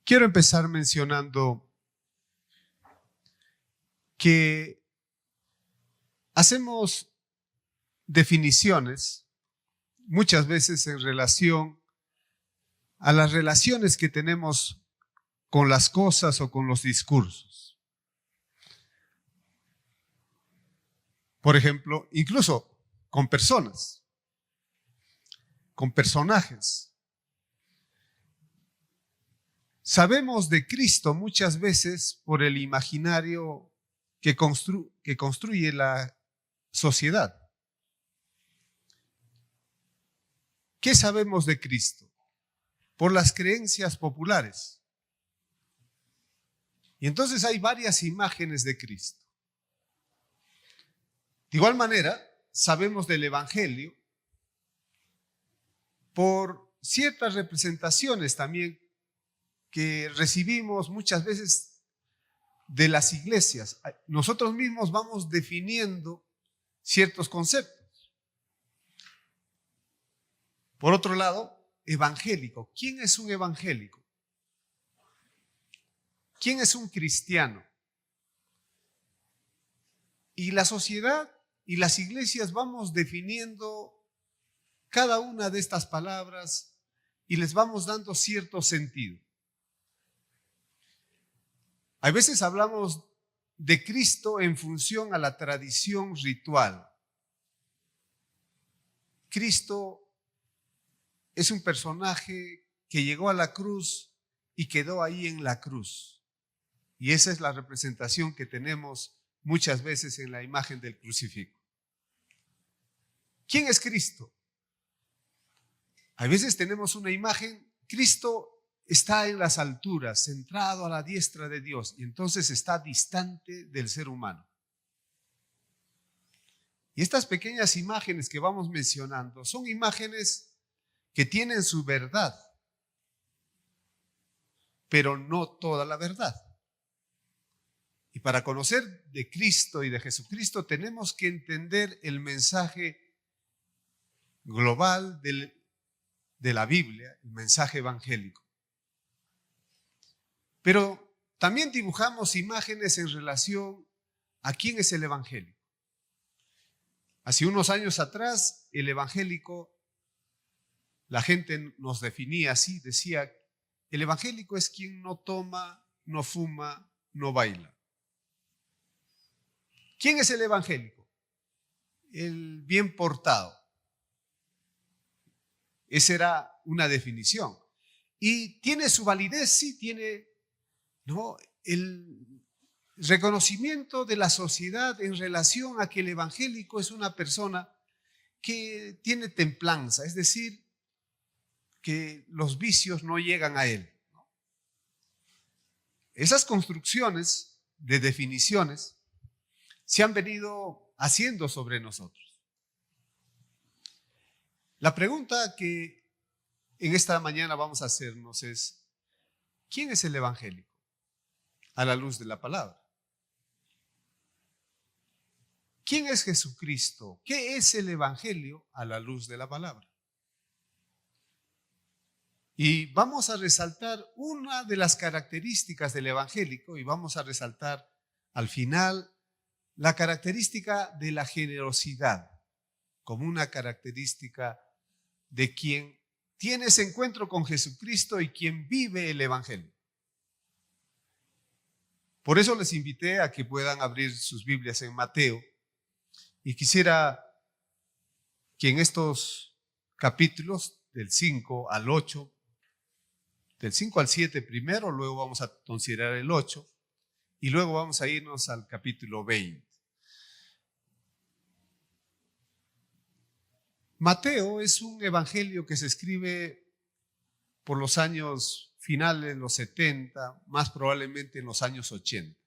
Quiero empezar mencionando que hacemos definiciones muchas veces en relación a las relaciones que tenemos con las cosas o con los discursos. Por ejemplo, incluso con personas, con personajes. Sabemos de Cristo muchas veces por el imaginario que construye la sociedad. ¿Qué sabemos de Cristo? Por las creencias populares. Y entonces hay varias imágenes de Cristo. De igual manera, sabemos del Evangelio por ciertas representaciones también que recibimos muchas veces de las iglesias. Nosotros mismos vamos definiendo ciertos conceptos. Por otro lado, evangélico. ¿Quién es un evangélico? ¿Quién es un cristiano? Y la sociedad y las iglesias vamos definiendo cada una de estas palabras y les vamos dando cierto sentido. A veces hablamos de Cristo en función a la tradición ritual. Cristo es un personaje que llegó a la cruz y quedó ahí en la cruz. Y esa es la representación que tenemos muchas veces en la imagen del crucifijo. ¿Quién es Cristo? A veces tenemos una imagen, Cristo está en las alturas, centrado a la diestra de Dios, y entonces está distante del ser humano. Y estas pequeñas imágenes que vamos mencionando son imágenes que tienen su verdad, pero no toda la verdad. Y para conocer de Cristo y de Jesucristo tenemos que entender el mensaje global de la Biblia, el mensaje evangélico. Pero también dibujamos imágenes en relación a quién es el evangélico. Hace unos años atrás, el evangélico, la gente nos definía así, decía, el evangélico es quien no toma, no fuma, no baila. ¿Quién es el evangélico? El bien portado. Esa era una definición. Y tiene su validez, sí, tiene, ¿no?, el reconocimiento de la sociedad en relación a que el evangélico es una persona que tiene templanza, es decir, que los vicios no llegan a él. Esas construcciones de definiciones se han venido haciendo sobre nosotros. La pregunta que en esta mañana vamos a hacernos es, ¿quién es el evangélico? A la luz de la palabra. ¿Quién es Jesucristo? ¿Qué es el evangelio a la luz de la palabra? Y vamos a resaltar una de las características del evangélico y vamos a resaltar al final la característica de la generosidad como una característica de quien tiene ese encuentro con Jesucristo y quien vive el evangelio. Por eso les invité a que puedan abrir sus Biblias en Mateo y quisiera que en estos capítulos del 5 al 8, del 5 al 7 primero, luego vamos a considerar el 8 y luego vamos a irnos al capítulo 20. Mateo es un evangelio que se escribe por los años finales, los 70, más probablemente en los años 80.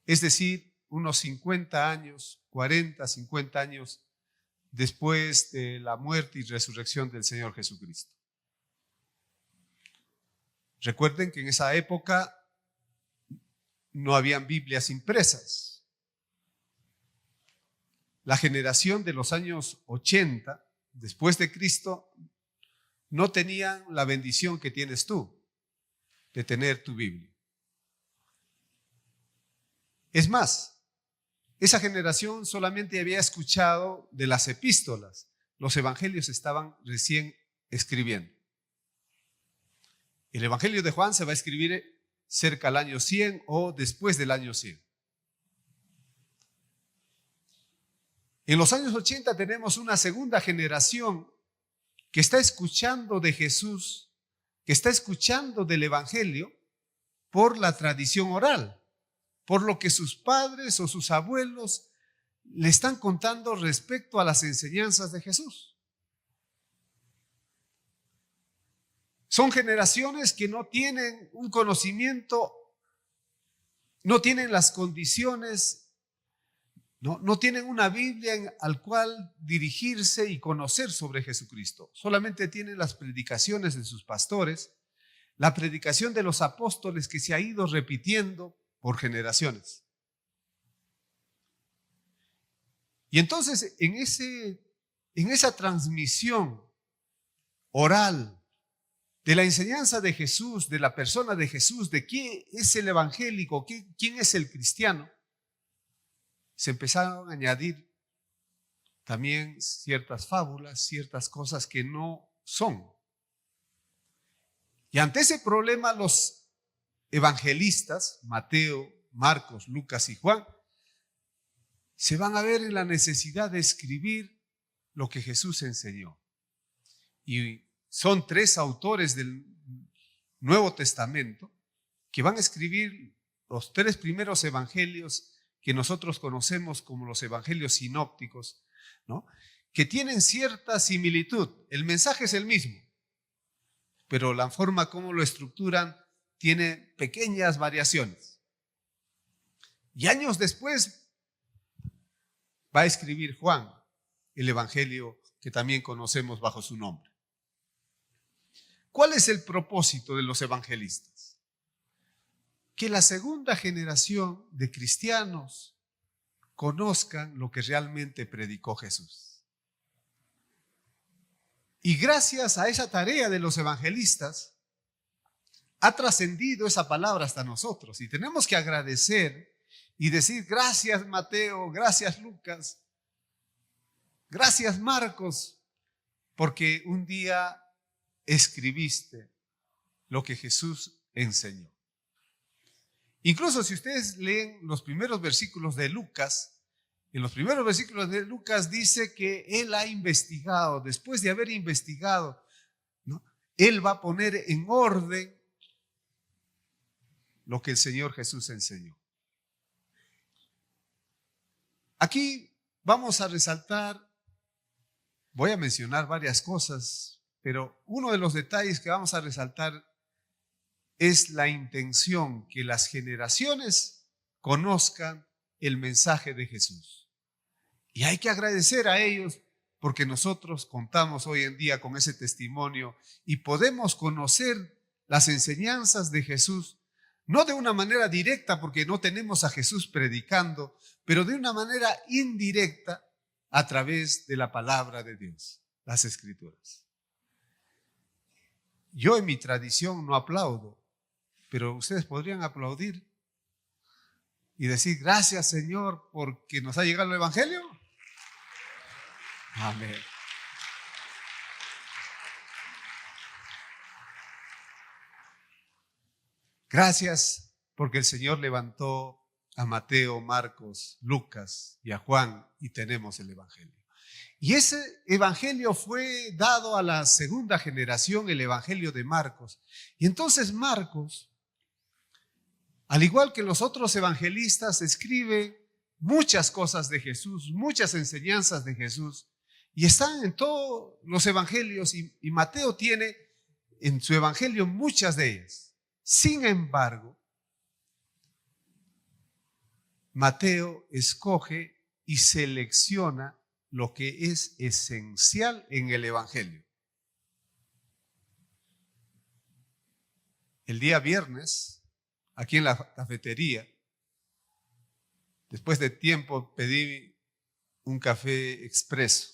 Es decir, unos 50 años, 40, 50 años después de la muerte y resurrección del Señor Jesucristo. Recuerden que en esa época no habían Biblias impresas. La generación de los años 80, después de Cristo, no tenían la bendición que tienes tú. de tener tu Biblia. Es más, esa generación solamente había escuchado de las epístolas. Los evangelios estaban recién escribiendo. El evangelio de Juan se va a escribir cerca al año 100 o después del año 100. En los años 80 tenemos una segunda generación que está escuchando de Jesús, que está escuchando del evangelio por la tradición oral, por lo que sus padres o sus abuelos le están contando respecto a las enseñanzas de Jesús. Son generaciones que no tienen un conocimiento, no tienen las condiciones, no tienen una Biblia al cual dirigirse y conocer sobre Jesucristo. Solamente tienen las predicaciones de sus pastores, la predicación de los apóstoles que se ha ido repitiendo por generaciones. Y entonces en esa transmisión oral de la enseñanza de Jesús, de la persona de Jesús, de quién es el evangélico, quién es el cristiano, se empezaron a añadir también ciertas fábulas, ciertas cosas que no son. Y ante ese problema los evangelistas, Mateo, Marcos, Lucas y Juan, se van a ver en la necesidad de escribir lo que Jesús enseñó. Y son 3 autores del Nuevo Testamento que van a escribir los 3 primeros evangelios que nosotros conocemos como los evangelios sinópticos, ¿no? Que tienen cierta similitud. El mensaje es el mismo, pero la forma como lo estructuran tiene pequeñas variaciones. Y años después va a escribir Juan el evangelio que también conocemos bajo su nombre. ¿Cuál es el propósito de los evangelistas? Que la segunda generación de cristianos conozcan lo que realmente predicó Jesús. Y gracias a esa tarea de los evangelistas, ha trascendido esa palabra hasta nosotros. Y tenemos que agradecer y decir gracias Mateo, gracias Lucas, gracias Marcos, porque un día escribiste lo que Jesús enseñó. Incluso si ustedes leen los primeros versículos de Lucas, en los primeros versículos de Lucas dice que él ha investigado, después de haber investigado, ¿no? Él va a poner en orden lo que el Señor Jesús enseñó. Aquí vamos a resaltar, voy a mencionar varias cosas, pero uno de los detalles que vamos a resaltar es la intención que las generaciones conozcan el mensaje de Jesús. Y hay que agradecer a ellos porque nosotros contamos hoy en día con ese testimonio y podemos conocer las enseñanzas de Jesús, no de una manera directa porque no tenemos a Jesús predicando, pero de una manera indirecta a través de la palabra de Dios, las Escrituras. Yo en mi tradición no aplaudo, pero ustedes podrían aplaudir y decir gracias Señor porque nos ha llegado el evangelio. Amén. Gracias porque el Señor levantó a Mateo, Marcos, Lucas y a Juan y tenemos el evangelio. Y ese evangelio fue dado a la segunda generación, el evangelio de Marcos. Y entonces Marcos, al igual que los otros evangelistas, escribe muchas cosas de Jesús, muchas enseñanzas de Jesús, y están en todos los evangelios, y Mateo tiene en su evangelio muchas de ellas. Sin embargo, Mateo escoge y selecciona lo que es esencial en el evangelio. El día viernes, aquí en la cafetería, después de tiempo pedí un café expreso.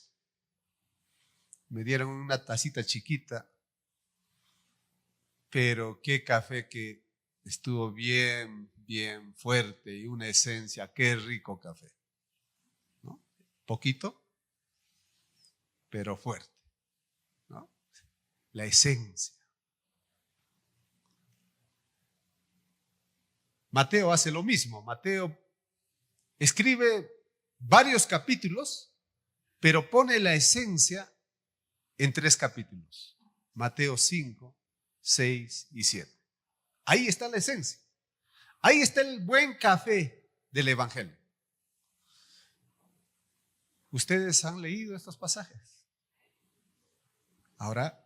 Me dieron una tacita chiquita pero qué café que estuvo bien, bien fuerte y una esencia, qué rico café, ¿no? Poquito, pero fuerte, ¿no? La esencia. Mateo hace lo mismo. Mateo escribe varios capítulos, pero pone la esencia en 3 capítulos. Mateo 5, 6 y 7. Ahí está la esencia. Ahí está el buen café del Evangelio. ¿Ustedes han leído estos pasajes? Ahora,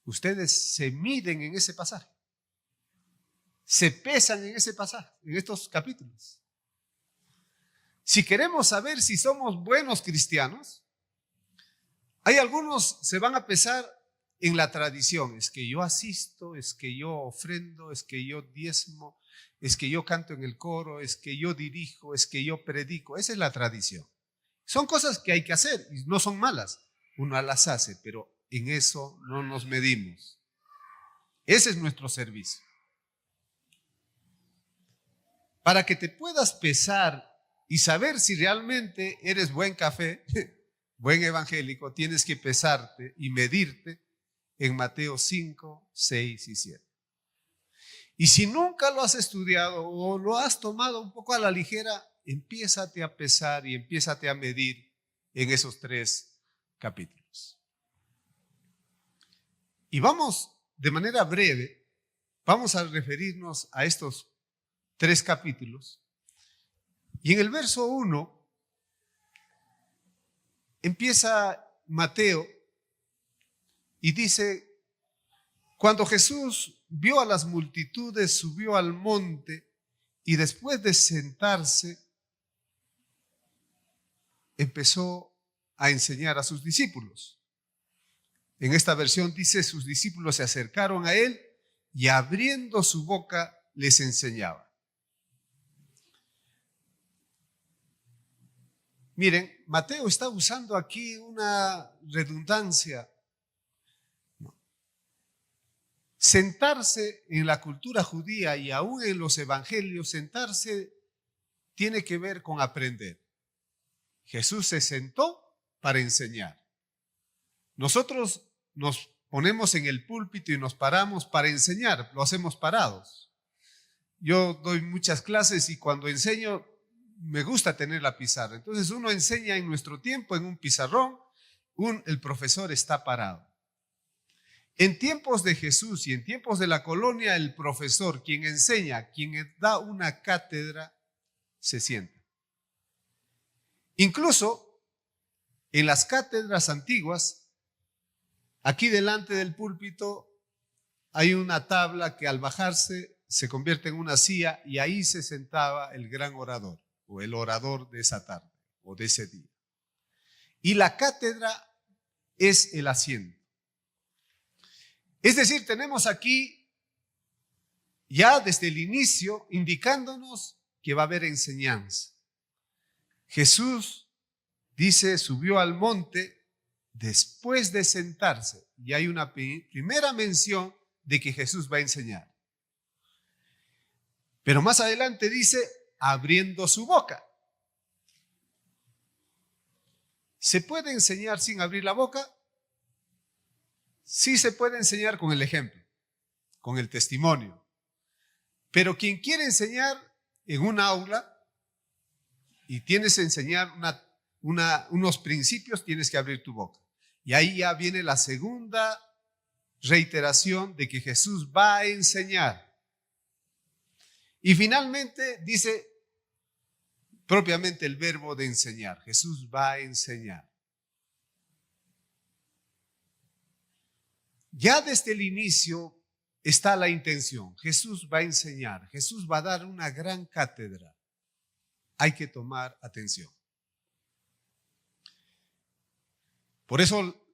ustedes se miden en ese pasaje. Se pesan en ese pasaje, en estos capítulos. Si queremos saber si somos buenos cristianos, hay algunos se van a pesar en la tradición. Es que yo asisto, es que yo ofrendo, es que yo diezmo, es que yo canto en el coro, es que yo dirijo, es que yo predico. Esa es la tradición. Son cosas que hay que hacer y no son malas. Uno las hace, pero en eso no nos medimos. Ese es nuestro servicio. Para que te puedas pesar y saber si realmente eres buen café, buen evangélico, tienes que pesarte y medirte en Mateo 5, 6 y 7. Y si nunca lo has estudiado o lo has tomado un poco a la ligera, empiézate a pesar y empiézate a medir en esos 3 capítulos. Y vamos, de manera breve, vamos a referirnos a estos 3 capítulos. Y en el verso 1 empieza Mateo y dice: cuando Jesús vio a las multitudes, subió al monte y después de sentarse, empezó a enseñar a sus discípulos. En esta versión dice: sus discípulos se acercaron a él y abriendo su boca les enseñaba. Miren, Mateo está usando aquí una redundancia. Sentarse en la cultura judía y aún en los evangelios, sentarse tiene que ver con aprender. Jesús se sentó para enseñar. Nosotros nos ponemos en el púlpito y nos paramos para enseñar, lo hacemos parados. Yo doy muchas clases y cuando enseño me gusta tener la pizarra. Entonces uno enseña en nuestro tiempo en un pizarrón, el profesor está parado. En tiempos de Jesús y en tiempos de la colonia, el profesor, quien enseña, quien da una cátedra, se sienta. Incluso en las cátedras antiguas, aquí delante del púlpito hay una tabla que al bajarse se convierte en una silla y ahí se sentaba el gran orador o el orador de esa tarde o de ese día. Y la cátedra es el asiento. Es decir, tenemos aquí ya desde el inicio indicándonos que va a haber enseñanza. Jesús dice, subió al monte después de sentarse. Y hay una primera mención de que Jesús va a enseñar. Pero más adelante dice, abriendo su boca. ¿Se puede enseñar sin abrir la boca? Sí se puede enseñar con el ejemplo, con el testimonio. Pero quien quiere enseñar en un aula y tienes que enseñar unos principios, tienes que abrir tu boca. Y ahí ya viene la segunda reiteración de que Jesús va a enseñar. Y finalmente dice propiamente el verbo de enseñar. Jesús va a enseñar. Ya desde el inicio está la intención. Jesús va a enseñar. Jesús va a dar una gran cátedra. Hay que tomar atención. Por eso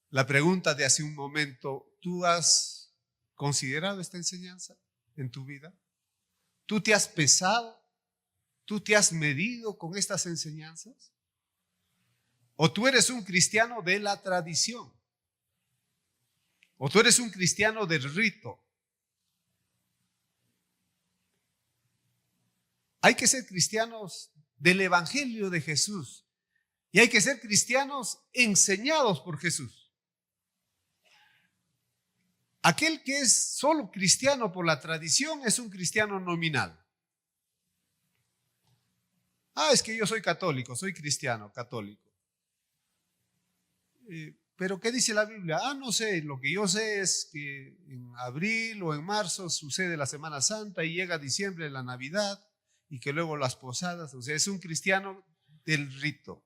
la pregunta de hace un momento, ¿tú has considerado esta enseñanza en tu vida? ¿Tú te has pesado? ¿Tú te has medido con estas enseñanzas? ¿O tú eres un cristiano de la tradición? ¿O tú eres un cristiano del rito? Hay que ser cristianos del Evangelio de Jesús. Y hay que ser cristianos enseñados por Jesús. Aquel que es solo cristiano por la tradición es un cristiano nominal. Es que yo soy católico, soy cristiano, católico. ¿Pero qué dice la Biblia? No sé, lo que yo sé es que en abril o en marzo sucede la Semana Santa y llega diciembre, la Navidad, y que luego las posadas. O sea, es un cristiano del rito.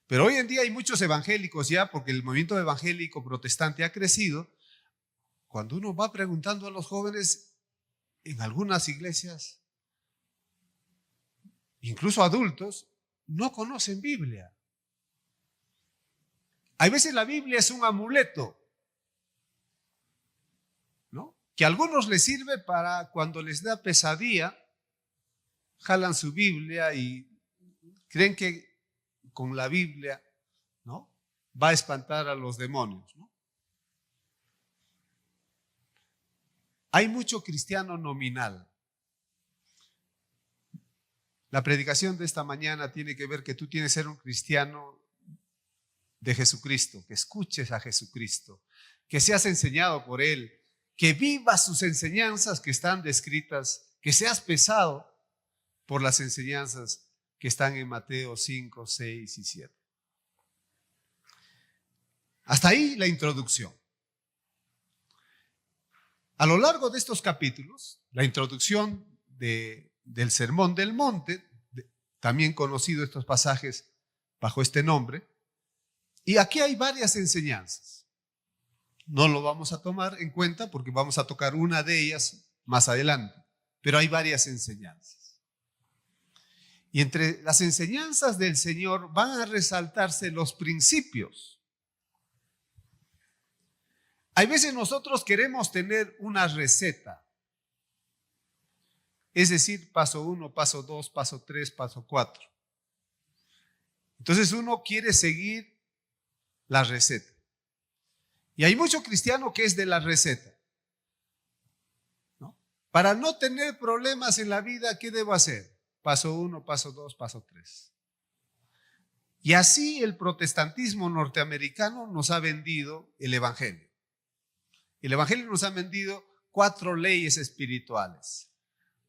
Pero hoy en día hay muchos evangélicos ya, porque el movimiento evangélico protestante ha crecido. Cuando uno va preguntando a los jóvenes, en algunas iglesias, incluso adultos, no conocen Biblia. Hay veces la Biblia es un amuleto, ¿no? Que a algunos les sirve para cuando les da pesadilla, jalan su Biblia y creen que con la Biblia, ¿no?, va a espantar a los demonios, ¿no? Hay mucho cristiano nominal. La predicación de esta mañana tiene que ver que tú tienes que ser un cristiano de Jesucristo, que escuches a Jesucristo, que seas enseñado por Él, que vivas sus enseñanzas que están descritas, que seas pesado por las enseñanzas que están en Mateo 5, 6 y 7. Hasta ahí la introducción. A lo largo de estos capítulos, la introducción del Sermón del Monte, también conocido estos pasajes bajo este nombre, y aquí hay varias enseñanzas. No lo vamos a tomar en cuenta porque vamos a tocar una de ellas más adelante, pero hay varias enseñanzas. Y entre las enseñanzas del Señor van a resaltarse los principios. Hay veces nosotros queremos tener una receta, es decir, paso 1, paso 2, paso 3, paso 4. Entonces uno quiere seguir la receta. Y hay mucho cristiano que es de la receta, ¿no? Para no tener problemas en la vida, ¿qué debo hacer? Paso 1, paso 2, paso 3. Y así el protestantismo norteamericano nos ha vendido el Evangelio. El Evangelio nos ha vendido 4 leyes espirituales,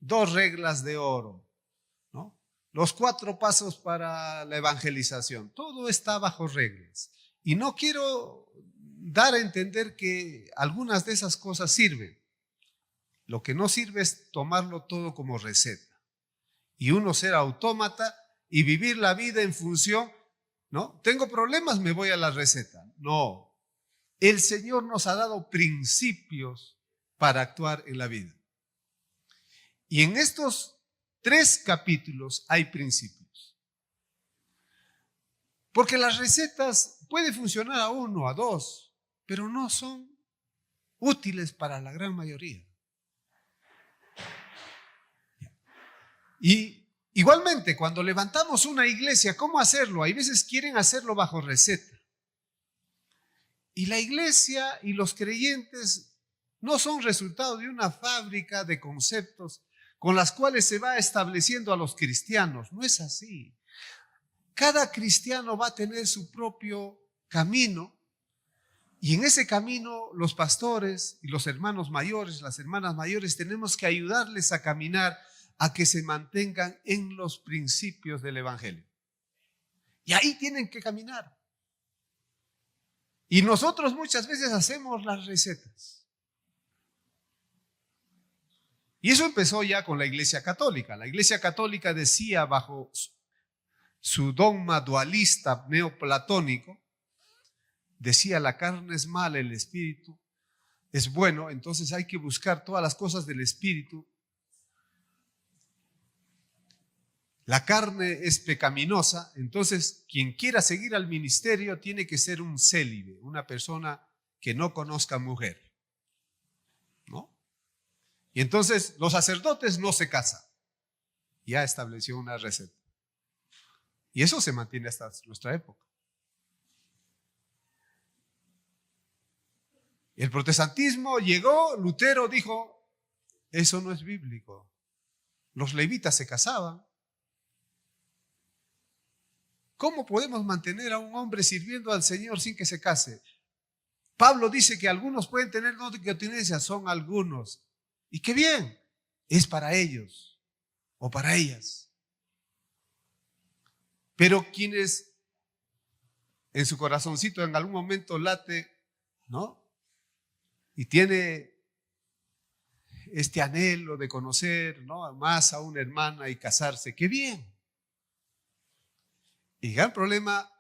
2 reglas de oro, ¿no? Los 4 pasos para la evangelización. Todo está bajo reglas. Y no quiero dar a entender que algunas de esas cosas sirven. Lo que no sirve es tomarlo todo como receta. Y uno ser autómata y vivir la vida en función, ¿no? Tengo problemas, me voy a la receta. No. El Señor nos ha dado principios para actuar en la vida. Y en estos 3 capítulos hay principios. Porque las recetas pueden funcionar a 1, a 2, pero no son útiles para la gran mayoría. Y igualmente, cuando levantamos una iglesia, ¿cómo hacerlo? Hay veces quieren hacerlo bajo receta. Y la iglesia y los creyentes no son resultado de una fábrica de conceptos con las cuales se va estableciendo a los cristianos. No es así. Cada cristiano va a tener su propio camino y en ese camino los pastores y los hermanos mayores, las hermanas mayores, tenemos que ayudarles a caminar, a que se mantengan en los principios del Evangelio. Y ahí tienen que caminar. Y nosotros muchas veces hacemos las recetas. Y eso empezó ya con la Iglesia Católica. La Iglesia Católica decía bajo su dogma dualista neoplatónico, decía la carne es mala, el espíritu es bueno, entonces hay que buscar todas las cosas del espíritu. La carne es pecaminosa, entonces quien quiera seguir al ministerio tiene que ser un célibe, una persona que no conozca mujer, ¿no? Y entonces los sacerdotes no se casan. Ya estableció una receta. Y eso se mantiene hasta nuestra época. El protestantismo llegó, Lutero dijo, eso no es bíblico. Los levitas se casaban. ¿Cómo podemos mantener a un hombre sirviendo al Señor sin que se case? Pablo dice que algunos pueden tener dones de continencia, son algunos. Y qué bien, es para ellos o para ellas. Pero quienes en su corazoncito en algún momento late, ¿no? Y tiene este anhelo de conocer, ¿no?, más a una hermana y casarse, qué bien. El gran problema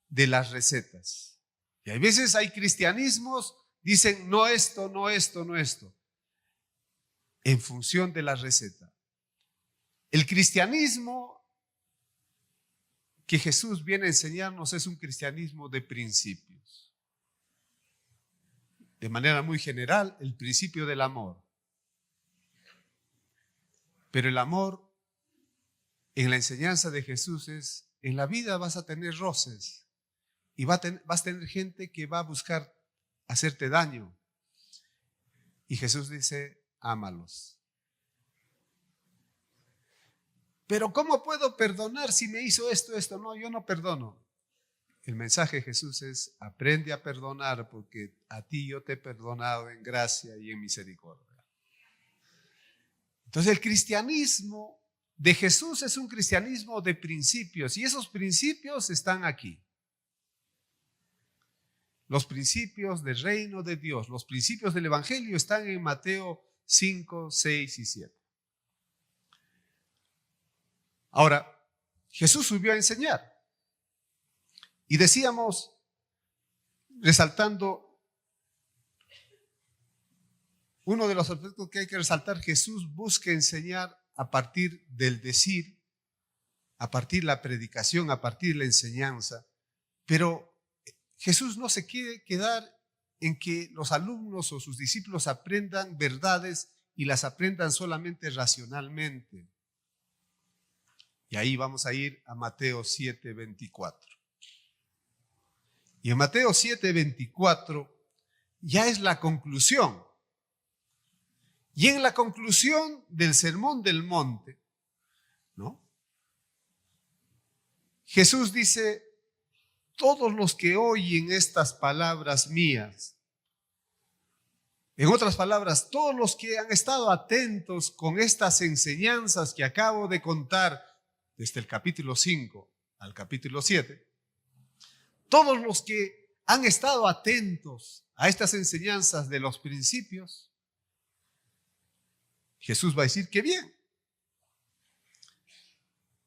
de las recetas. Y a veces hay cristianismos, dicen no esto, no esto, no esto, en función de la receta. El cristianismo que Jesús viene a enseñarnos es un cristianismo de principios. De manera muy general, el principio del amor. Pero el amor en la enseñanza de Jesús es, en la vida vas a tener roces y vas a tener gente que va a buscar hacerte daño. Y Jesús dice, ámalos. Pero ¿cómo puedo perdonar si me hizo esto? No, yo no perdono. El mensaje de Jesús es, aprende a perdonar porque a ti yo te he perdonado en gracia y en misericordia. Entonces el cristianismo de Jesús es un cristianismo de principios y esos principios están aquí. Los principios del reino de Dios, los principios del Evangelio están en Mateo 5, 6 y 7. Ahora, Jesús subió a enseñar y decíamos, resaltando uno de los aspectos que hay que resaltar, Jesús busca enseñar a partir del decir, a partir de la predicación, a partir de la enseñanza, pero Jesús no se quiere quedar en que los alumnos o sus discípulos aprendan verdades y las aprendan solamente racionalmente. Y ahí vamos a ir a Mateo 7, 24. Y en Mateo 7, 24 ya es la conclusión. Y en la conclusión del Sermón del Monte, ¿no?, Jesús dice, todos los que oyen estas palabras mías, en otras palabras, todos los que han estado atentos con estas enseñanzas que acabo de contar desde el capítulo 5 al capítulo 7, todos los que han estado atentos a estas enseñanzas de los principios, Jesús va a decir que bien.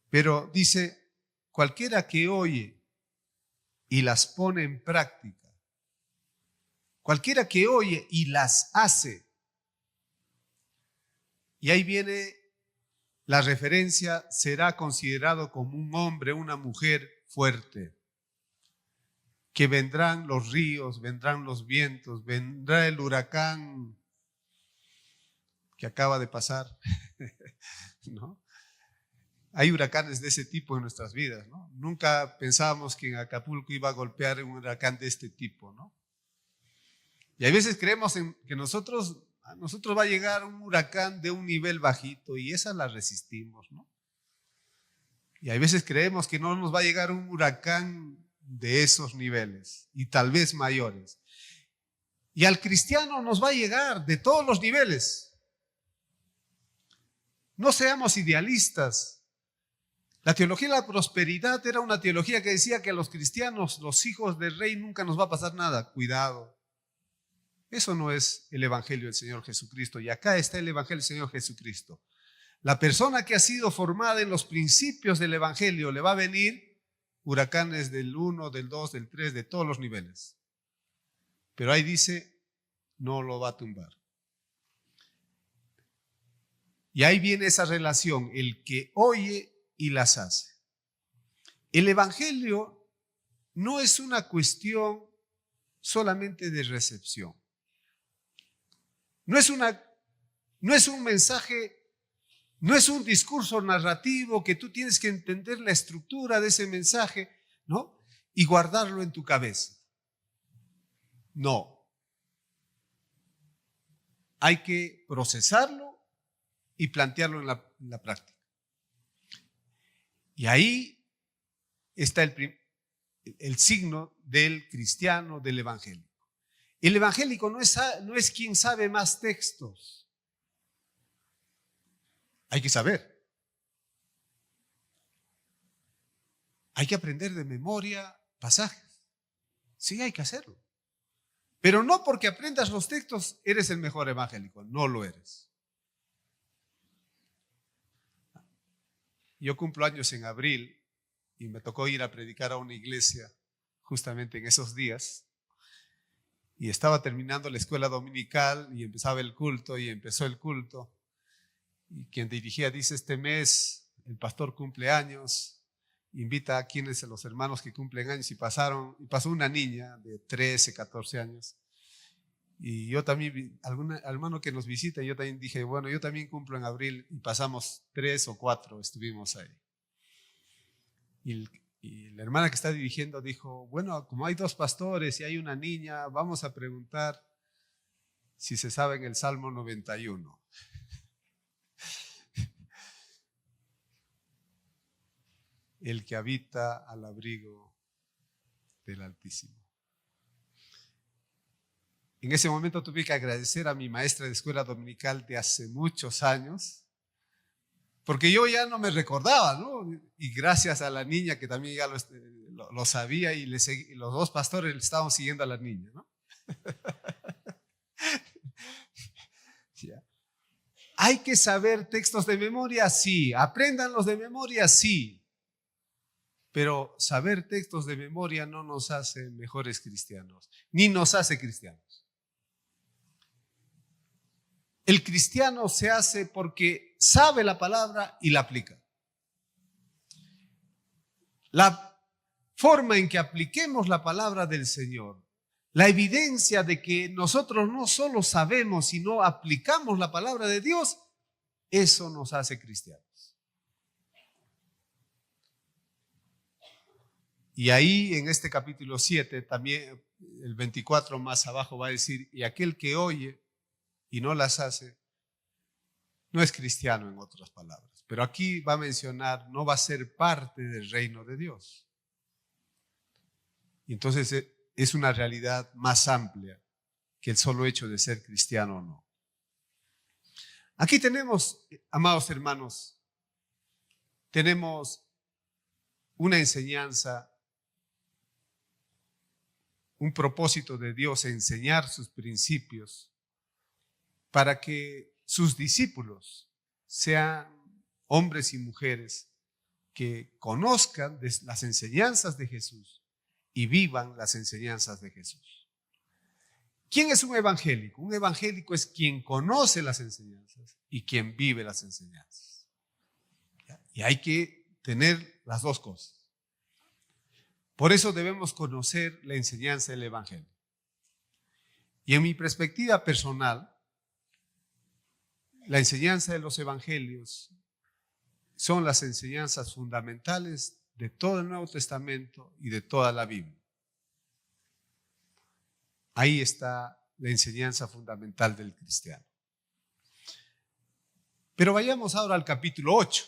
Pero dice, cualquiera que oye y las pone en práctica, cualquiera que oye y las hace, y ahí viene la referencia, será considerado como un hombre, una mujer fuerte, que vendrán los ríos, vendrán los vientos, vendrá el huracán que acaba de pasar, ¿no? Hay huracanes de ese tipo en nuestras vidas, ¿no? Nunca pensábamos que en Acapulco iba a golpear un huracán de este tipo, ¿no? Y a veces creemos que a nosotros va a llegar un huracán de un nivel bajito y esa la resistimos, ¿no? Y a veces creemos que no nos va a llegar un huracán de esos niveles y tal vez mayores. Y al cristiano nos va a llegar de todos los niveles. No seamos idealistas. La teología de la prosperidad era una teología que decía que a los cristianos, los hijos del rey, nunca nos va a pasar nada. Cuidado. Eso no es el evangelio del Señor Jesucristo. Y acá está el evangelio del Señor Jesucristo. La persona que ha sido formada en los principios del evangelio, le va a venir huracanes del 1, del 2, del 3, de todos los niveles. Pero ahí dice, no lo va a tumbar. Y ahí viene esa relación, el que oye y las hace. El evangelio no es una cuestión solamente de recepción. No es un mensaje, no es un discurso narrativo que tú tienes que entender la estructura de ese mensaje, ¿no?, y guardarlo en tu cabeza. No. Hay que procesarlo y plantearlo en la práctica. Y ahí está el signo del cristiano, del evangélico. El evangélico no es quien sabe más textos. Hay que saber. Hay que aprender de memoria pasajes. Sí, hay que hacerlo. Pero no porque aprendas los textos eres el mejor evangélico. No lo eres. Yo cumplo años en abril y me tocó ir a predicar a una iglesia justamente en esos días. Y estaba terminando la escuela dominical y empezaba el culto y empezó el culto. Y quien dirigía dice, este mes el pastor cumple años, invita a los hermanos que cumplen años y pasó una niña de 13, 14 años. Y yo también, algún hermano que nos visita, yo también dije, bueno, yo también cumplo en abril y pasamos 3 o 4, estuvimos ahí. Y la hermana que está dirigiendo dijo, bueno, como hay 2 pastores y hay una niña, vamos a preguntar si se sabe en el Salmo 91. El que habita al abrigo del Altísimo. En ese momento tuve que agradecer a mi maestra de escuela dominical de hace muchos años, porque yo ya no me recordaba, ¿no? Y gracias a la niña que también ya lo sabía y los 2 pastores le estaban siguiendo a la niña, ¿no? ¿Ya? ¿Hay que saber textos de memoria? Sí. ¿Apréndanlos de memoria? Sí. Pero saber textos de memoria no nos hace mejores cristianos, ni nos hace cristianos. El cristiano se hace porque sabe la palabra y la aplica. La forma en que apliquemos la palabra del Señor, la evidencia de que nosotros no solo sabemos, sino aplicamos la palabra de Dios, eso nos hace cristianos. Y ahí en este capítulo 7, también el 24 más abajo va a decir, y aquel que oye y no las hace, no es cristiano en otras palabras. Pero aquí va a mencionar, no va a ser parte del reino de Dios. Y entonces es una realidad más amplia que el solo hecho de ser cristiano o no. Aquí tenemos, amados hermanos, tenemos una enseñanza, un propósito de Dios, enseñar sus principios para que sus discípulos sean hombres y mujeres que conozcan las enseñanzas de Jesús y vivan las enseñanzas de Jesús. ¿Quién es un evangélico? Un evangélico es quien conoce las enseñanzas y quien vive las enseñanzas. Y hay que tener las 2 cosas. Por eso debemos conocer la enseñanza del evangelio. Y en mi perspectiva personal, la enseñanza de los evangelios son las enseñanzas fundamentales de todo el Nuevo Testamento y de toda la Biblia. Ahí está la enseñanza fundamental del cristiano. Pero vayamos ahora al capítulo 8.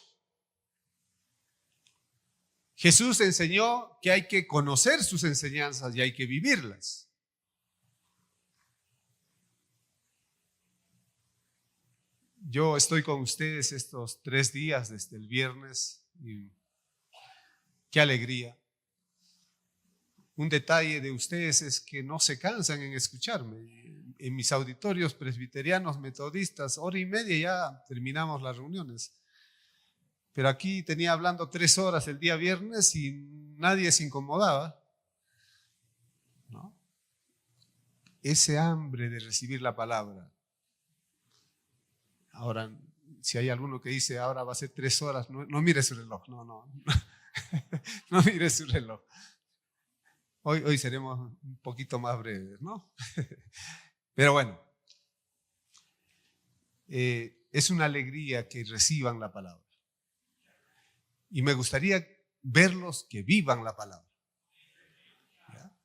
Jesús enseñó que hay que conocer sus enseñanzas y hay que vivirlas. Yo estoy con ustedes estos 3 días desde el viernes y qué alegría. Un detalle de ustedes es que no se cansan en escucharme. En mis auditorios presbiterianos metodistas, 1:30 ya terminamos las reuniones. Pero aquí tenía hablando 3 horas el día viernes y nadie se incomodaba, ¿no? Ese hambre de recibir la palabra. Ahora, si hay alguno que dice, ahora va a ser 3 horas, no mire su reloj, no mire su reloj. Hoy seremos un poquito más breves, ¿no? Pero bueno, es una alegría que reciban la palabra. Y me gustaría verlos que vivan la palabra. ¿Ya?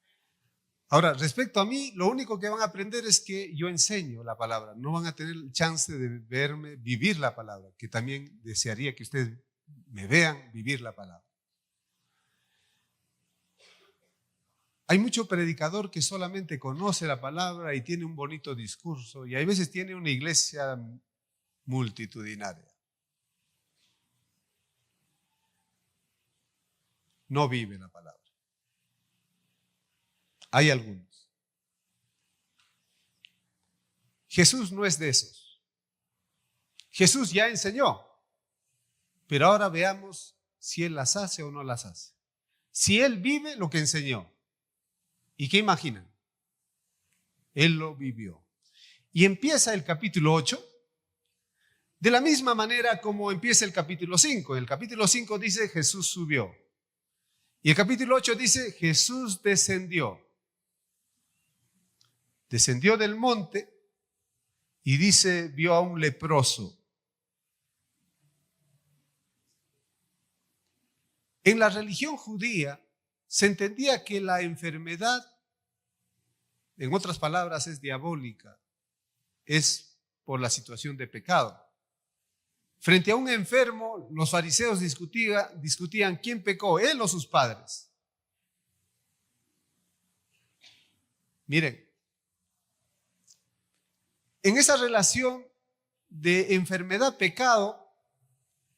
Ahora, respecto a mí, lo único que van a aprender es que yo enseño la palabra. No van a tener chance de verme vivir la palabra, que también desearía que ustedes me vean vivir la palabra. Hay mucho predicador que solamente conoce la palabra y tiene un bonito discurso, y hay veces tiene una iglesia multitudinaria. No vive la palabra. Hay algunos. Jesús no es de esos. Jesús ya enseñó, pero ahora veamos si Él las hace o no las hace. Si Él vive lo que enseñó. ¿Y qué imaginan? Él lo vivió. Y empieza el capítulo 8 de la misma manera como empieza el capítulo 5. El capítulo 5 dice Jesús subió. Y el capítulo 8 dice Jesús descendió. Descendió del monte y dice vio a un leproso. En la religión judía se entendía que la enfermedad, en otras palabras, es diabólica, es por la situación de pecado. Frente a un enfermo, los fariseos discutían quién pecó, él o sus padres. Miren, en esa relación de enfermedad-pecado,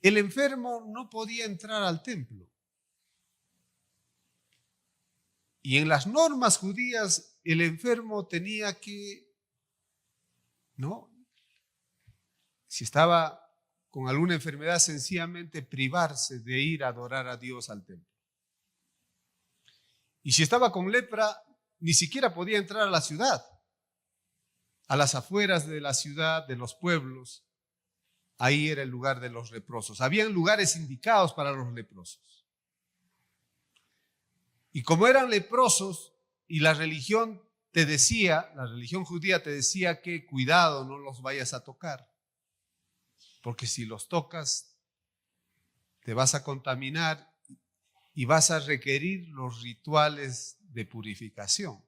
el enfermo no podía entrar al templo. Y en las normas judías, el enfermo tenía que, ¿no? Si estaba con alguna enfermedad, sencillamente privarse de ir a adorar a Dios al templo. Y si estaba con lepra, ni siquiera podía entrar a la ciudad, a las afueras de la ciudad, de los pueblos. Ahí era el lugar de los leprosos. Habían lugares indicados para los leprosos. Y como eran leprosos y la religión la religión judía te decía que cuidado, no los vayas a tocar. Porque si los tocas, te vas a contaminar y vas a requerir los rituales de purificación.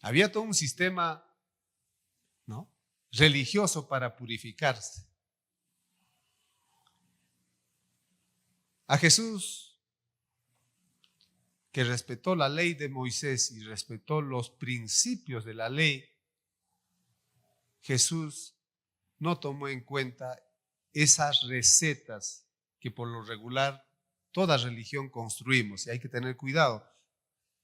Había todo un sistema, ¿no?, religioso para purificarse. A Jesús, que respetó la ley de Moisés y respetó los principios de la ley, Jesús no tomó en cuenta esas recetas que por lo regular toda religión construimos, y hay que tener cuidado.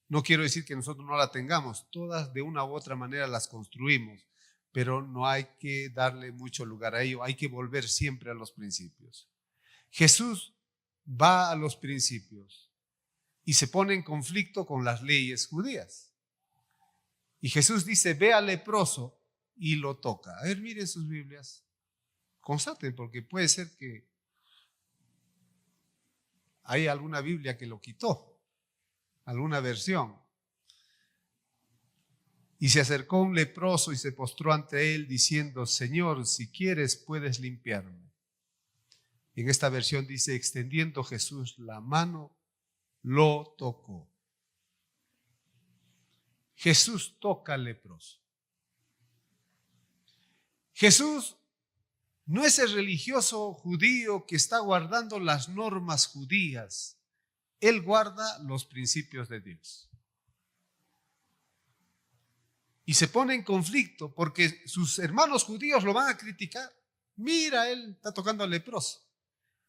No quiero decir que nosotros no la tengamos, todas de una u otra manera las construimos, pero no hay que darle mucho lugar a ello, hay que volver siempre a los principios. Jesús va a los principios y se pone en conflicto con las leyes judías. Y Jesús dice, ve al leproso y lo toca. A ver, miren sus Biblias, constaten, porque puede ser que hay alguna Biblia que lo quitó, alguna versión. Y se acercó un leproso y se postró ante él diciendo, Señor, si quieres puedes limpiarme. En esta versión dice, extendiendo Jesús la mano, lo tocó. Jesús toca al leproso. Jesús no es el religioso judío que está guardando las normas judías. Él guarda los principios de Dios. Y se pone en conflicto porque sus hermanos judíos lo van a criticar. Mira, él está tocando al leproso.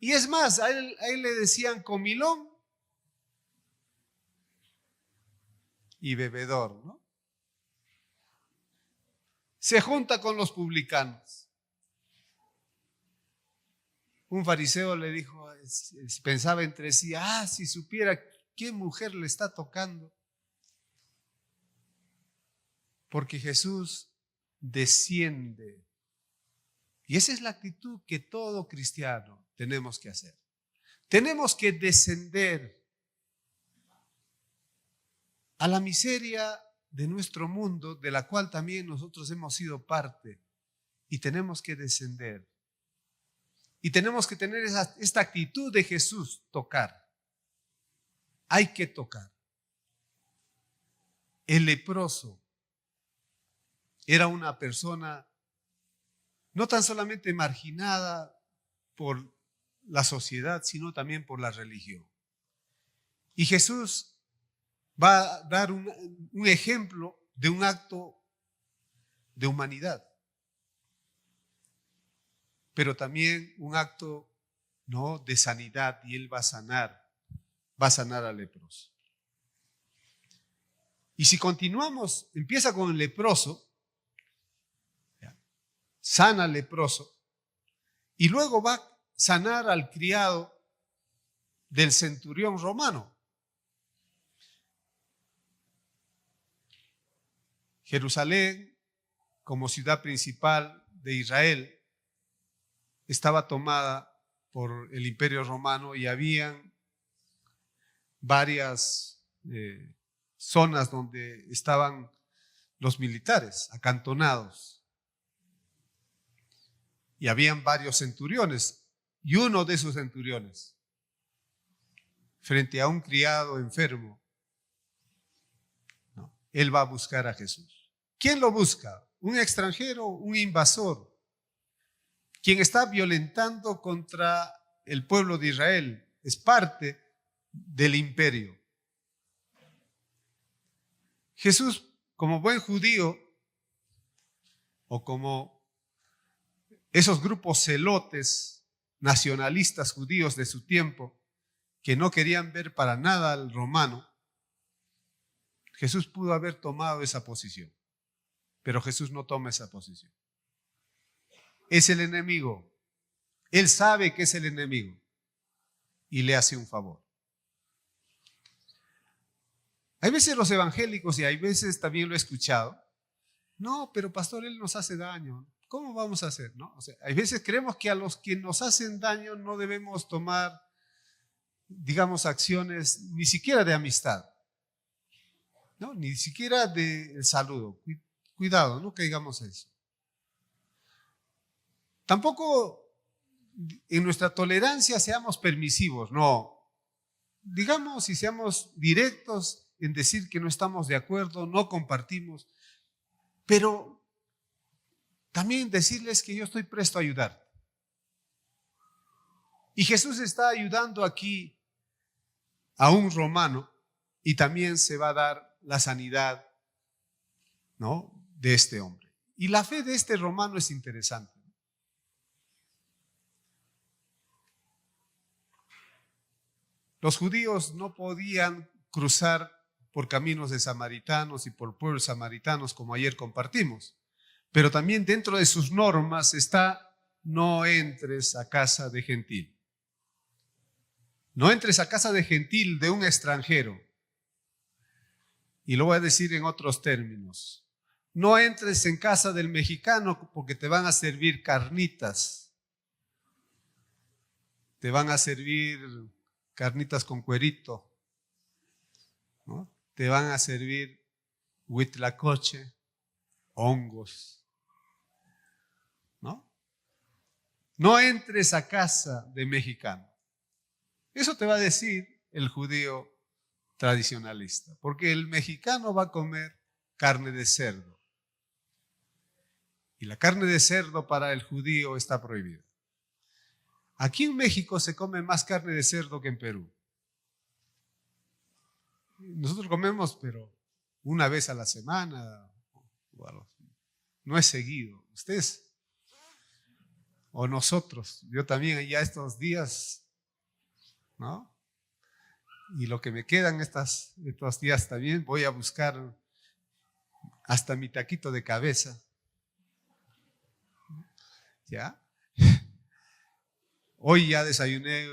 Y es más, a él le decían comilón y bebedor, ¿no? Se junta con los publicanos. Un fariseo le dijo, pensaba entre sí, si supiera qué mujer le está tocando. Porque Jesús desciende. Y esa es la actitud que todo cristiano tenemos que hacer. Tenemos que descender a la miseria de nuestro mundo, de la cual también nosotros hemos sido parte, y tenemos que descender. Y tenemos que tener esta actitud de Jesús, tocar. Hay que tocar. el leproso era una persona no tan solamente marginada por la sociedad, sino también por la religión. Y Jesús va a dar un ejemplo de un acto de humanidad, pero también un acto, ¿no?, de sanidad, y Él va a sanar al leproso. Y si continuamos, empieza con el leproso, sana al leproso, y luego va a sanar al criado del centurión romano. Jerusalén, como ciudad principal de Israel, estaba tomada por el Imperio Romano y habían varias zonas donde estaban los militares acantonados. Y habían varios centuriones, y uno de esos centuriones, frente a un criado enfermo, ¿no?, él va a buscar a Jesús. ¿Quién lo busca? ¿Un extranjero? ¿Un invasor? Quien está violentando contra el pueblo de Israel. Es parte del imperio. Jesús, como buen judío, o como esos grupos celotes, nacionalistas judíos de su tiempo, que no querían ver para nada al romano, Jesús pudo haber tomado esa posición, pero Jesús no toma esa posición. Es el enemigo. Él sabe que es el enemigo y le hace un favor. Hay veces los evangélicos, y hay veces también lo he escuchado, no, pero pastor, él nos hace daño. ¿Cómo vamos a hacer? ¿No? O sea, hay veces creemos que a los que nos hacen daño no debemos tomar, digamos, acciones ni siquiera de amistad, ¿no?, ni siquiera de saludo. Cuidado, no caigamos eso. Tampoco en nuestra tolerancia seamos permisivos, no. Digamos y seamos directos en decir que no estamos de acuerdo, no compartimos, pero también decirles que yo estoy presto a ayudar. Y Jesús está ayudando aquí a un romano, y también se va a dar la sanidad, ¿no?, de este hombre. Y la fe de este romano es interesante. Los judíos no podían cruzar por caminos de samaritanos y por pueblos samaritanos, como ayer compartimos. Pero también dentro de sus normas está: no entres a casa de gentil. No entres a casa de gentil, de un extranjero. Y lo voy a decir en otros términos. No entres en casa del mexicano porque te van a servir carnitas. Te van a servir carnitas con cuerito, ¿no? Te van a servir huitlacoche, hongos, ¿no? No entres a casa de mexicano. Eso te va a decir el judío tradicionalista, porque el mexicano va a comer carne de cerdo. Y la carne de cerdo para el judío está prohibida. Aquí en México se come más carne de cerdo que en Perú. Nosotros comemos, pero una vez a la semana, no es seguido. Ustedes o nosotros, yo también ya estos días, ¿no? Y lo que me quedan estos días también, voy a buscar hasta mi taquito de cabeza. ¿Ya? Hoy ya desayuné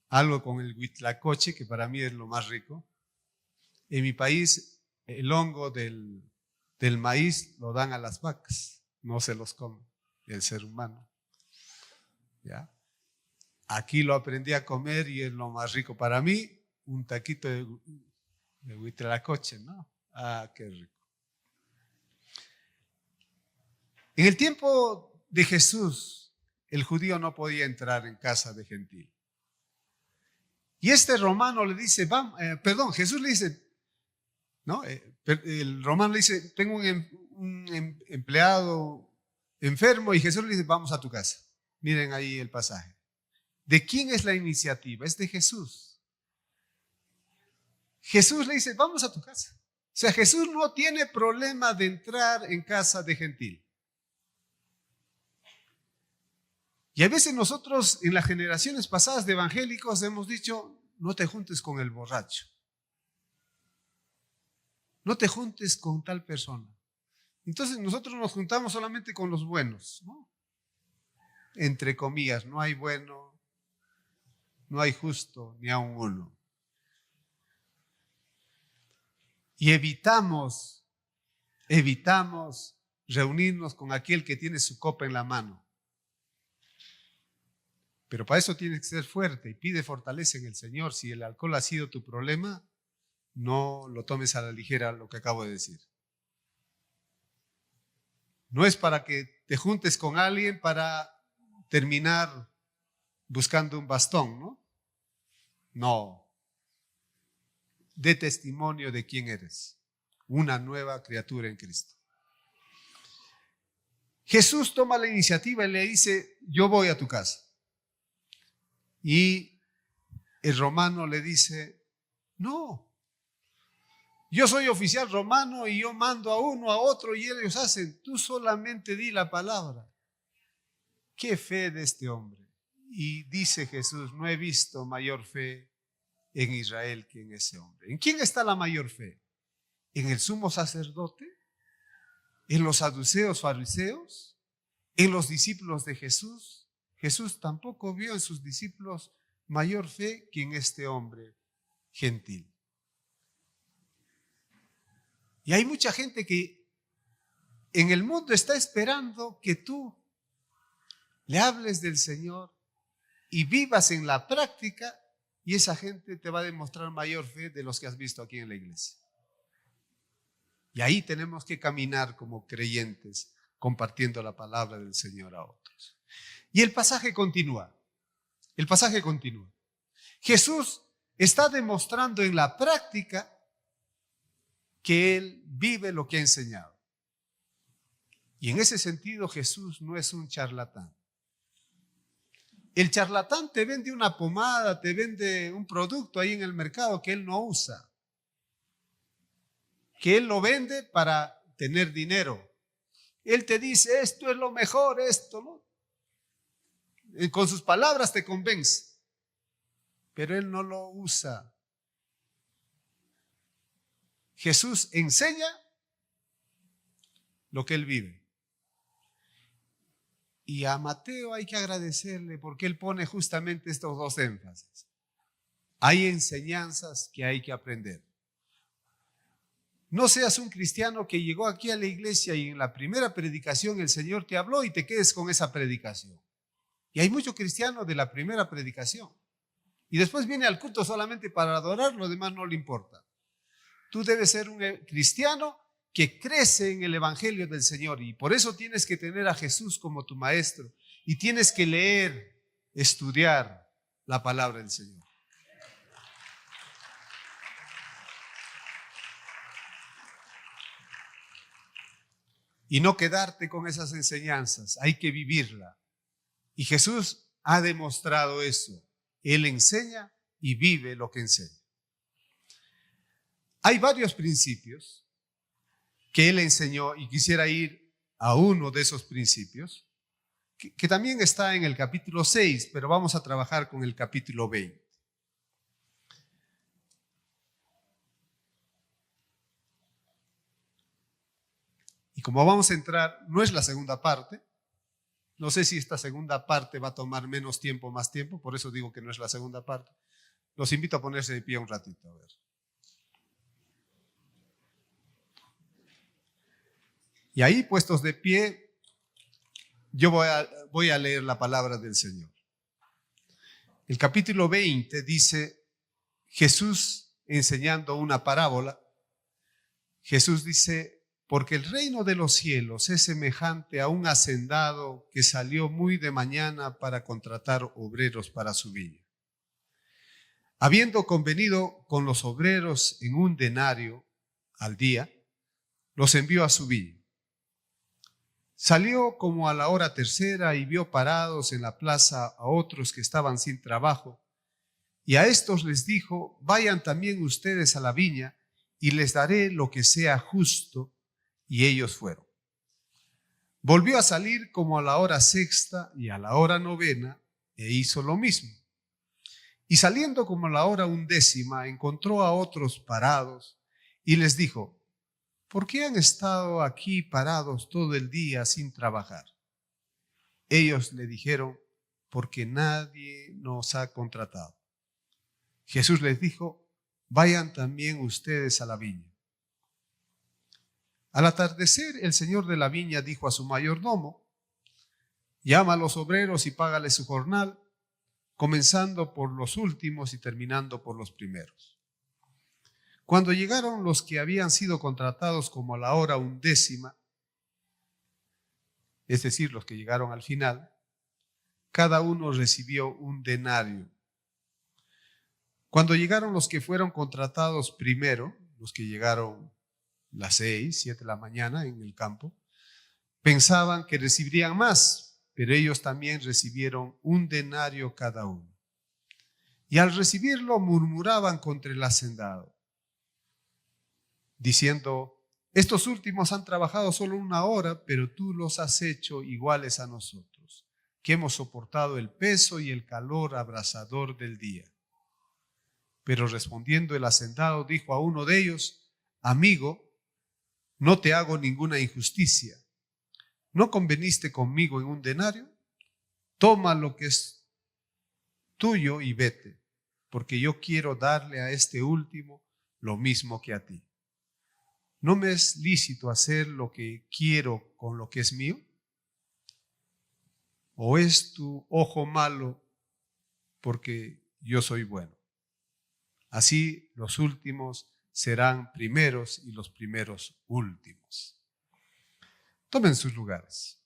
algo con el huitlacoche, que para mí es lo más rico. En mi país, el hongo del maíz lo dan a las vacas, no se los come el ser humano. ¿Ya? Aquí lo aprendí a comer y es lo más rico para mí, un taquito de huitlacoche, ¿no? Ah, qué rico. En el tiempo de Jesús, el judío no podía entrar en casa de gentil. Y este romano le dice, Jesús le dice, ¿no? El romano le dice, tengo empleado enfermo, y Jesús le dice, vamos a tu casa. Miren ahí el pasaje. ¿De quién es la iniciativa? Es de Jesús. Jesús le dice, vamos a tu casa. O sea, Jesús no tiene problema de entrar en casa de gentil. Y a veces nosotros en las generaciones pasadas de evangélicos hemos dicho, no te juntes con el borracho. No te juntes con tal persona. Entonces nosotros nos juntamos solamente con los buenos, ¿no? Entre comillas, no hay bueno, no hay justo, ni aun uno. Y evitamos reunirnos con aquel que tiene su copa en la mano. Pero para eso tienes que ser fuerte y pide fortaleza en el Señor. Si el alcohol ha sido tu problema, no lo tomes a la ligera lo que acabo de decir. No es para que te juntes con alguien para terminar buscando un bastón, ¿no? No. Dé testimonio de quién eres. Una nueva criatura en Cristo. Jesús toma la iniciativa y le dice, yo voy a tu casa. Y el romano le dice, no, yo soy oficial romano y yo mando a uno, a otro y ellos hacen, tú solamente di la palabra. Qué fe de este hombre. Y dice Jesús, no he visto mayor fe en Israel que en ese hombre. ¿En quién está la mayor fe? ¿En el sumo sacerdote? ¿En los saduceos fariseos? ¿En los discípulos de Jesús? Jesús tampoco vio en sus discípulos mayor fe que en este hombre gentil. Y hay mucha gente que en el mundo está esperando que tú le hables del Señor y vivas en la práctica, y esa gente te va a demostrar mayor fe de los que has visto aquí en la iglesia. Y ahí tenemos que caminar como creyentes, compartiendo la palabra del Señor a otros. Y el pasaje continúa. El pasaje continúa. Jesús está demostrando en la práctica que Él vive lo que ha enseñado. Y en ese sentido Jesús no es un charlatán. El charlatán te vende una pomada, te vende un producto ahí en el mercado que él no usa. Que él lo vende para tener dinero. Él te dice, esto es lo mejor, esto, ¿no? Con sus palabras te convence, pero él no lo usa. Jesús enseña lo que él vive. Y a Mateo hay que agradecerle porque él pone justamente estos dos énfasis. Hay enseñanzas que hay que aprender. No seas un cristiano que llegó aquí a la iglesia y en la primera predicación el Señor te habló y te quedes con esa predicación. Y hay muchos cristianos de la primera predicación. Y después viene al culto solamente para adorar, lo demás no le importa. Tú debes ser un cristiano que crece en el evangelio del Señor. Y por eso tienes que tener a Jesús como tu maestro. Y tienes que leer, estudiar la palabra del Señor. Y no quedarte con esas enseñanzas, hay que vivirla. Y Jesús ha demostrado eso. Él enseña y vive lo que enseña. Hay varios principios que Él enseñó y quisiera ir a uno de esos principios, que también está en el capítulo 6, pero vamos a trabajar con el capítulo 20. Y como vamos a entrar, no es la segunda parte. No sé si esta segunda parte va a tomar menos tiempo o más tiempo, por eso digo que no es la segunda parte. Los invito a ponerse de pie un ratito, a ver. Y ahí, puestos de pie, yo voy a leer la palabra del Señor. El capítulo 20 dice, Jesús enseñando una parábola, Jesús dice, porque el reino de los cielos es semejante a un hacendado que salió muy de mañana para contratar obreros para su viña. Habiendo convenido con los obreros en un denario, al día, los envió a su viña. Salió como a la hora tercera y vio parados en la plaza a otros que estaban sin trabajo, y a estos les dijo: vayan también ustedes a la viña y les daré lo que sea justo. Y ellos fueron. Volvió a salir como a la hora sexta y a la hora novena, e hizo lo mismo. Y saliendo como a la hora undécima, encontró a otros parados y les dijo: ¿por qué han estado aquí parados todo el día sin trabajar? Ellos le dijeron: porque nadie nos ha contratado. Jesús les dijo: vayan también ustedes a la viña. Al atardecer, el señor de la viña dijo a su mayordomo: llama a los obreros y págales su jornal, comenzando por los últimos y terminando por los primeros. Cuando llegaron los que habían sido contratados como a la hora undécima, es decir, los que llegaron al final, cada uno recibió un denario. Cuando llegaron los que fueron contratados primero, los que llegaron las 6, 7 de la mañana en el campo, pensaban que recibirían más, pero ellos también recibieron un denario cada uno. Y al recibirlo murmuraban contra el hacendado, diciendo: estos últimos han trabajado solo 1 hora, pero tú los has hecho iguales a nosotros, que hemos soportado el peso y el calor abrasador del día. Pero respondiendo el hacendado dijo a uno de ellos: amigo, no te hago ninguna injusticia. ¿No conveniste conmigo en un denario? Toma lo que es tuyo y vete, porque yo quiero darle a este último lo mismo que a ti. ¿No me es lícito hacer lo que quiero con lo que es mío? ¿O es tu ojo malo porque yo soy bueno? Así los últimos serán primeros y los primeros últimos. Tomen sus lugares.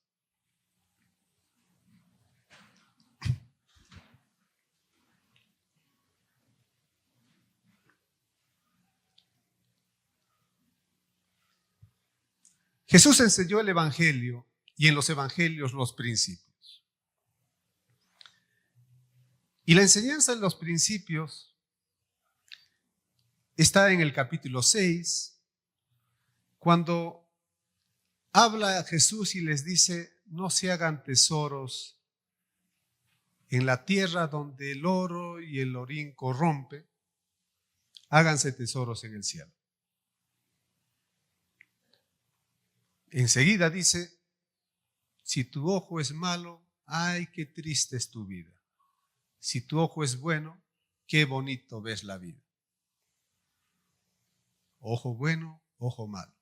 Jesús enseñó el Evangelio y en los Evangelios los principios. Y la enseñanza en los principios está en el capítulo 6, cuando habla a Jesús y les dice: no se hagan tesoros en la tierra donde el oro y el orín corrompe, háganse tesoros en el cielo. Enseguida dice: si tu ojo es malo, ay, qué triste es tu vida. Si tu ojo es bueno, qué bonito ves la vida. Ojo bueno, ojo malo.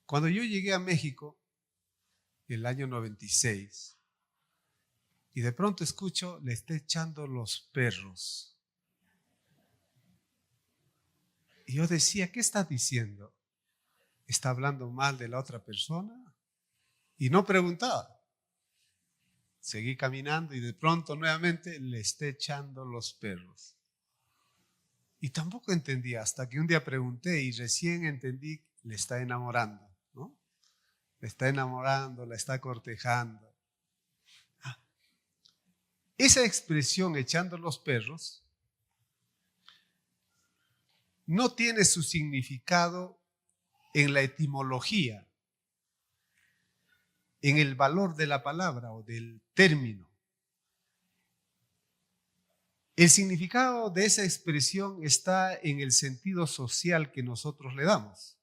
Cuando yo llegué a México, el año 96, y de pronto escucho: le está echando los perros. Y yo decía: ¿qué está diciendo? ¿Está hablando mal de la otra persona? Y no preguntaba. Seguí caminando y de pronto nuevamente: le está echando los perros. Y tampoco entendía hasta que un día pregunté y recién entendí: le está enamorando, ¿no? Le está enamorando, la está cortejando. Esa expresión, echando los perros, no tiene su significado en la etimología, en el valor de la palabra o del término. El significado de esa expresión está en el sentido social que nosotros le damos.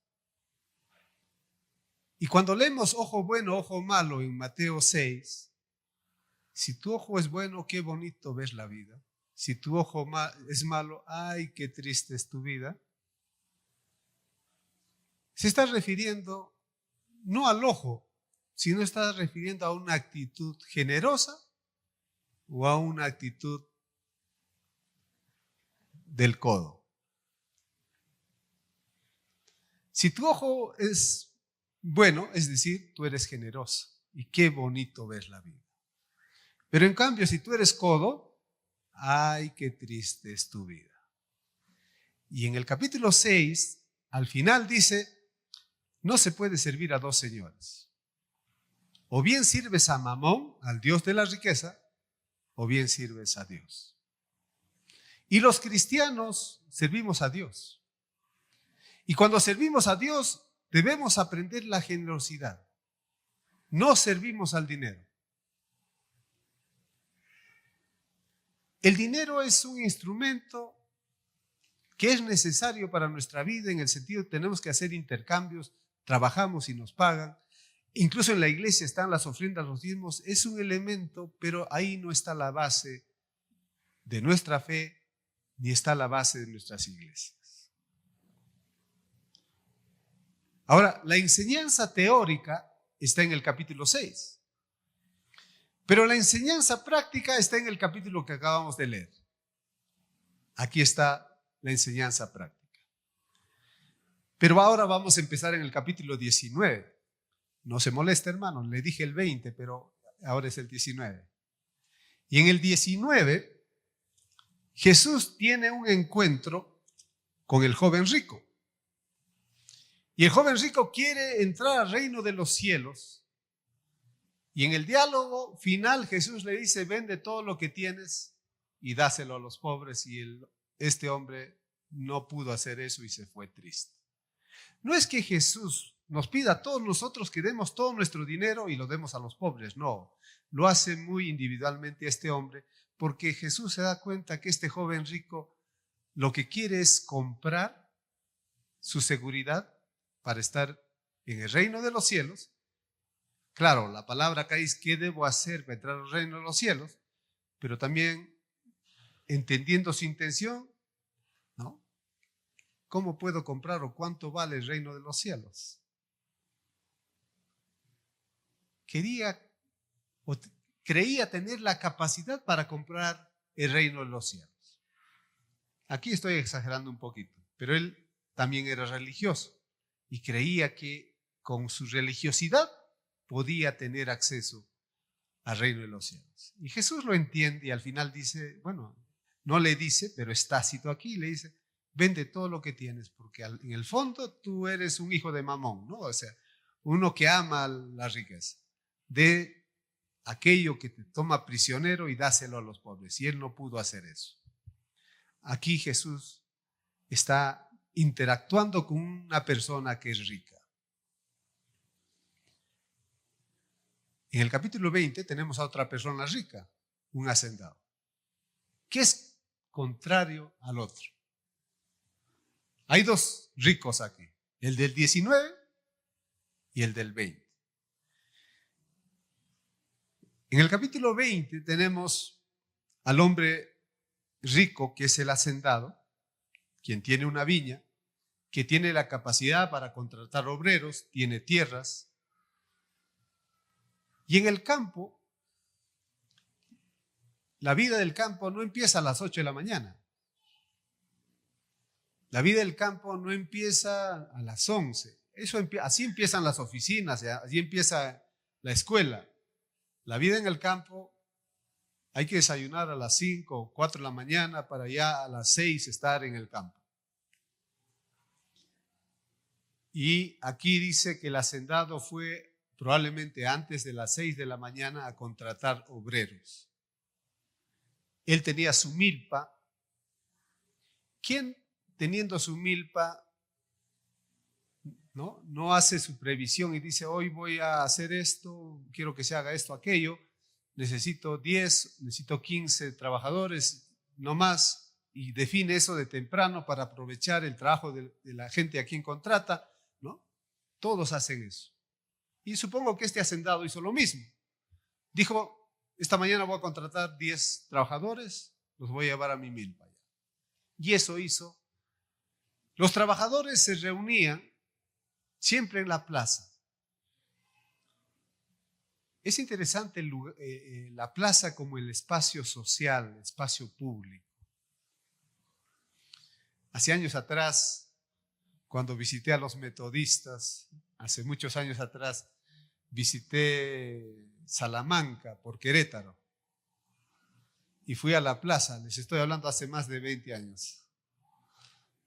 Y cuando leemos ojo bueno, ojo malo en Mateo 6, si tu ojo es bueno, qué bonito ves la vida. Si tu ojo es malo, ay, qué triste es tu vida. Se está refiriendo no al ojo, sino está refiriendo a una actitud generosa o a una actitud del codo. Si tu ojo es bueno, es decir, tú eres generoso y qué bonito ves la vida. Pero en cambio, si tú eres codo, ay, qué triste es tu vida. Y en el capítulo 6, al final dice, no se puede servir a dos señores. O bien sirves a Mamón, al Dios de la riqueza, o bien sirves a Dios. Y los cristianos servimos a Dios. Y cuando servimos a Dios, debemos aprender la generosidad. No servimos al dinero. El dinero es un instrumento que es necesario para nuestra vida en el sentido que tenemos que hacer intercambios, trabajamos y nos pagan. Incluso en la iglesia están las ofrendas, los diezmos, es un elemento, pero ahí no está la base de nuestra fe, ni está la base de nuestras iglesias. Ahora, la enseñanza teórica está en el capítulo 6, pero la enseñanza práctica está en el capítulo que acabamos de leer. Aquí está la enseñanza práctica. Pero ahora vamos a empezar en el capítulo 19. No se moleste, hermano, le dije el 20, pero ahora es el 19. Y en el 19, Jesús tiene un encuentro con el joven rico. Y el joven rico quiere entrar al reino de los cielos. Y en el diálogo final Jesús le dice, vende todo lo que tienes y dáselo a los pobres. Y este hombre no pudo hacer eso y se fue triste. No es que Jesús nos pida a todos nosotros que demos todo nuestro dinero y lo demos a los pobres, no. Lo hace muy individualmente este hombre porque Jesús se da cuenta que este joven rico lo que quiere es comprar su seguridad para estar en el reino de los cielos. Claro, la palabra acá es ¿qué debo hacer para entrar al reino de los cielos? Pero también entendiendo su intención, ¿no? ¿Cómo puedo comprar o cuánto vale el reino de los cielos? Creía tener la capacidad para comprar el reino de los cielos. Aquí estoy exagerando un poquito, pero él también era religioso y creía que con su religiosidad podía tener acceso al reino de los cielos. Y Jesús lo entiende y al final dice, bueno, no le dice, pero es tácito aquí, le dice, vende todo lo que tienes, porque en el fondo tú eres un hijo de Mamón, ¿no? O sea, uno que ama la riqueza. De aquello que te toma prisionero y dáselo a los pobres. Y él no pudo hacer eso. Aquí Jesús está interactuando con una persona que es rica. En el capítulo 20 tenemos a otra persona rica, un hacendado, que es contrario al otro. Hay dos ricos aquí, el del 19 y el del 20. En el capítulo 20 tenemos al hombre rico, que es el hacendado, quien tiene una viña, que tiene la capacidad para contratar obreros, tiene tierras. Y en el campo, la vida del campo no empieza a las 8 de la mañana. La vida del campo no empieza a las 11. Así empiezan las oficinas, así empieza la escuela. La vida en el campo, hay que desayunar a las 5 o 4 de la mañana para ya a las 6 estar en el campo. Y aquí dice que el hacendado fue probablemente antes de las 6 de la mañana a contratar obreros. Él tenía su milpa. ¿Quién teniendo su milpa no hace su previsión y dice hoy voy a hacer esto, quiero que se haga esto, aquello, necesito 10, necesito 15 trabajadores, no más, y define eso de temprano para aprovechar el trabajo de la gente a quien contrata, ¿no? Todos hacen eso. Y supongo que este hacendado hizo lo mismo. Dijo, esta mañana voy a contratar 10 trabajadores, los voy a llevar a mi milpa. Y eso hizo. Los trabajadores se reunían siempre en la plaza. Es interesante la plaza como el espacio social, el espacio público. Hace años atrás, cuando visité a los metodistas, hace muchos años atrás, visité Salamanca por Querétaro y fui a la plaza, les estoy hablando hace más de 20 años.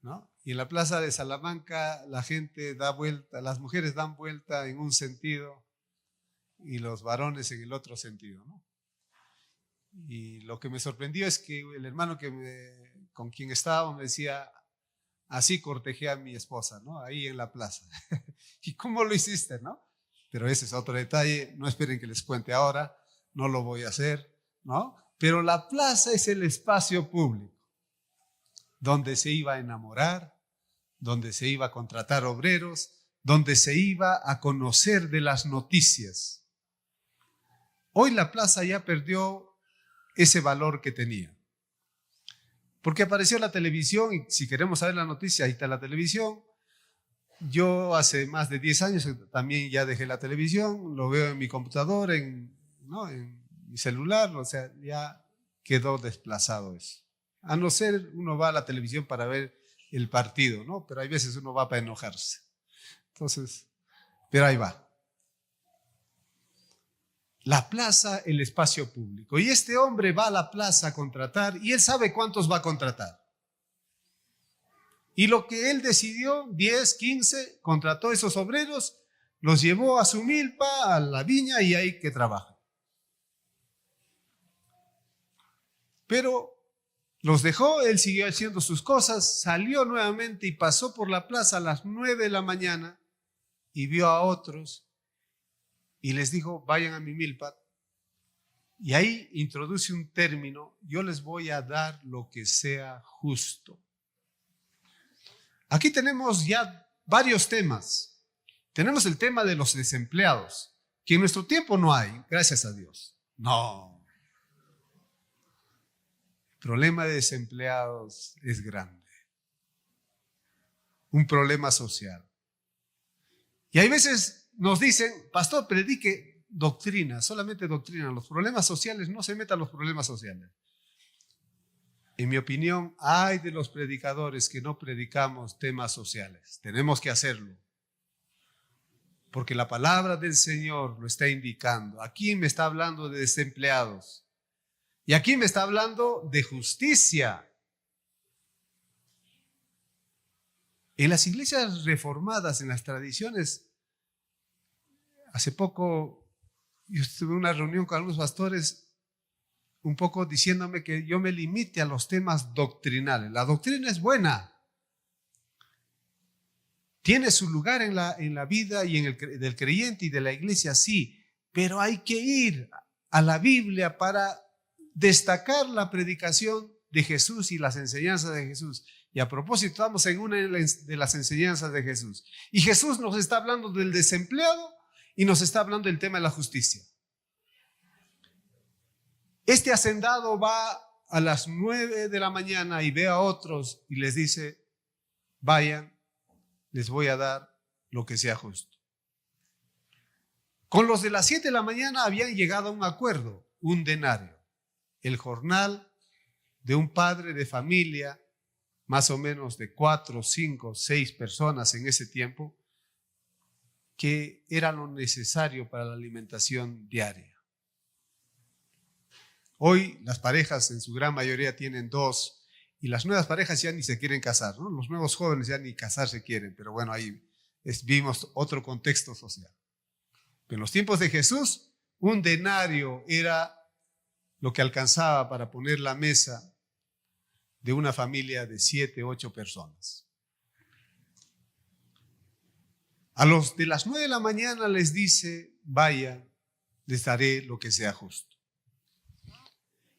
¿no? Y en la plaza de Salamanca la gente da vuelta, las mujeres dan vuelta en un sentido y los varones en el otro sentido, ¿no? Y lo que me sorprendió es que el hermano con quien estaba me decía, así cortejé a mi esposa, ¿no? Ahí en la plaza. ¿Y cómo lo hiciste, no? Pero ese es otro detalle, no esperen que les cuente ahora, no lo voy a hacer, ¿no? Pero la plaza es el espacio público donde se iba a enamorar, donde se iba a contratar obreros, donde se iba a conocer de las noticias. Hoy la plaza ya perdió ese valor que tenía. Porque apareció la televisión y si queremos saber la noticia, ahí está la televisión. Yo hace más de 10 años también ya dejé la televisión, lo veo en mi computador, ¿no? En mi celular, o sea, ya quedó desplazado eso. A no ser uno va a la televisión para ver el partido, ¿no? Pero hay veces uno va para enojarse. Entonces, pero ahí va. La plaza, el espacio público. Y este hombre va a la plaza a contratar y él sabe cuántos va a contratar. Y lo que él decidió, 10, 15, contrató a esos obreros, los llevó a su milpa, a la viña y ahí que trabajan. Pero los dejó, él siguió haciendo sus cosas, salió nuevamente y pasó por la plaza a las 9 de la mañana y vio a otros y les dijo, vayan a mi milpa. Y ahí introduce un término, yo les voy a dar lo que sea justo. Aquí tenemos ya varios temas. Tenemos el tema de los desempleados, que en nuestro tiempo no hay, gracias a Dios. No. El problema de desempleados es grande. Un problema social. Y hay veces nos dicen, pastor, predique doctrina, solamente doctrina. Los problemas sociales, no se metan los problemas sociales. En mi opinión, hay de los predicadores que no predicamos temas sociales. Tenemos que hacerlo. Porque la palabra del Señor lo está indicando. Aquí me está hablando de desempleados. Y aquí me está hablando de justicia. En las iglesias reformadas, en las tradiciones, hace poco yo tuve una reunión con algunos pastores un poco diciéndome que yo me limite a los temas doctrinales. La doctrina es buena. Tiene su lugar en la vida y del creyente y de la iglesia, sí, pero hay que ir a la Biblia para destacar la predicación de Jesús y las enseñanzas de Jesús. Y a propósito, estamos en una de las enseñanzas de Jesús. Y Jesús nos está hablando del desempleado y nos está hablando del tema de la justicia. Este hacendado va a las 9 de la mañana y ve a otros y les dice, vayan, les voy a dar lo que sea justo. Con los de las 7 de la mañana habían llegado a un acuerdo, un denario, el jornal de un padre de familia, más o menos de 4, 5, 6 personas en ese tiempo, que era lo necesario para la alimentación diaria. Hoy las parejas en su gran mayoría tienen 2 y las nuevas parejas ya ni se quieren casar, ¿no? Los nuevos jóvenes ya ni casarse quieren, pero bueno, ahí vimos otro contexto social. Pero en los tiempos de Jesús, un denario era lo que alcanzaba para poner la mesa de una familia de 7, 8 personas. A los de las 9 de la mañana les dice, vayan, les daré lo que sea justo.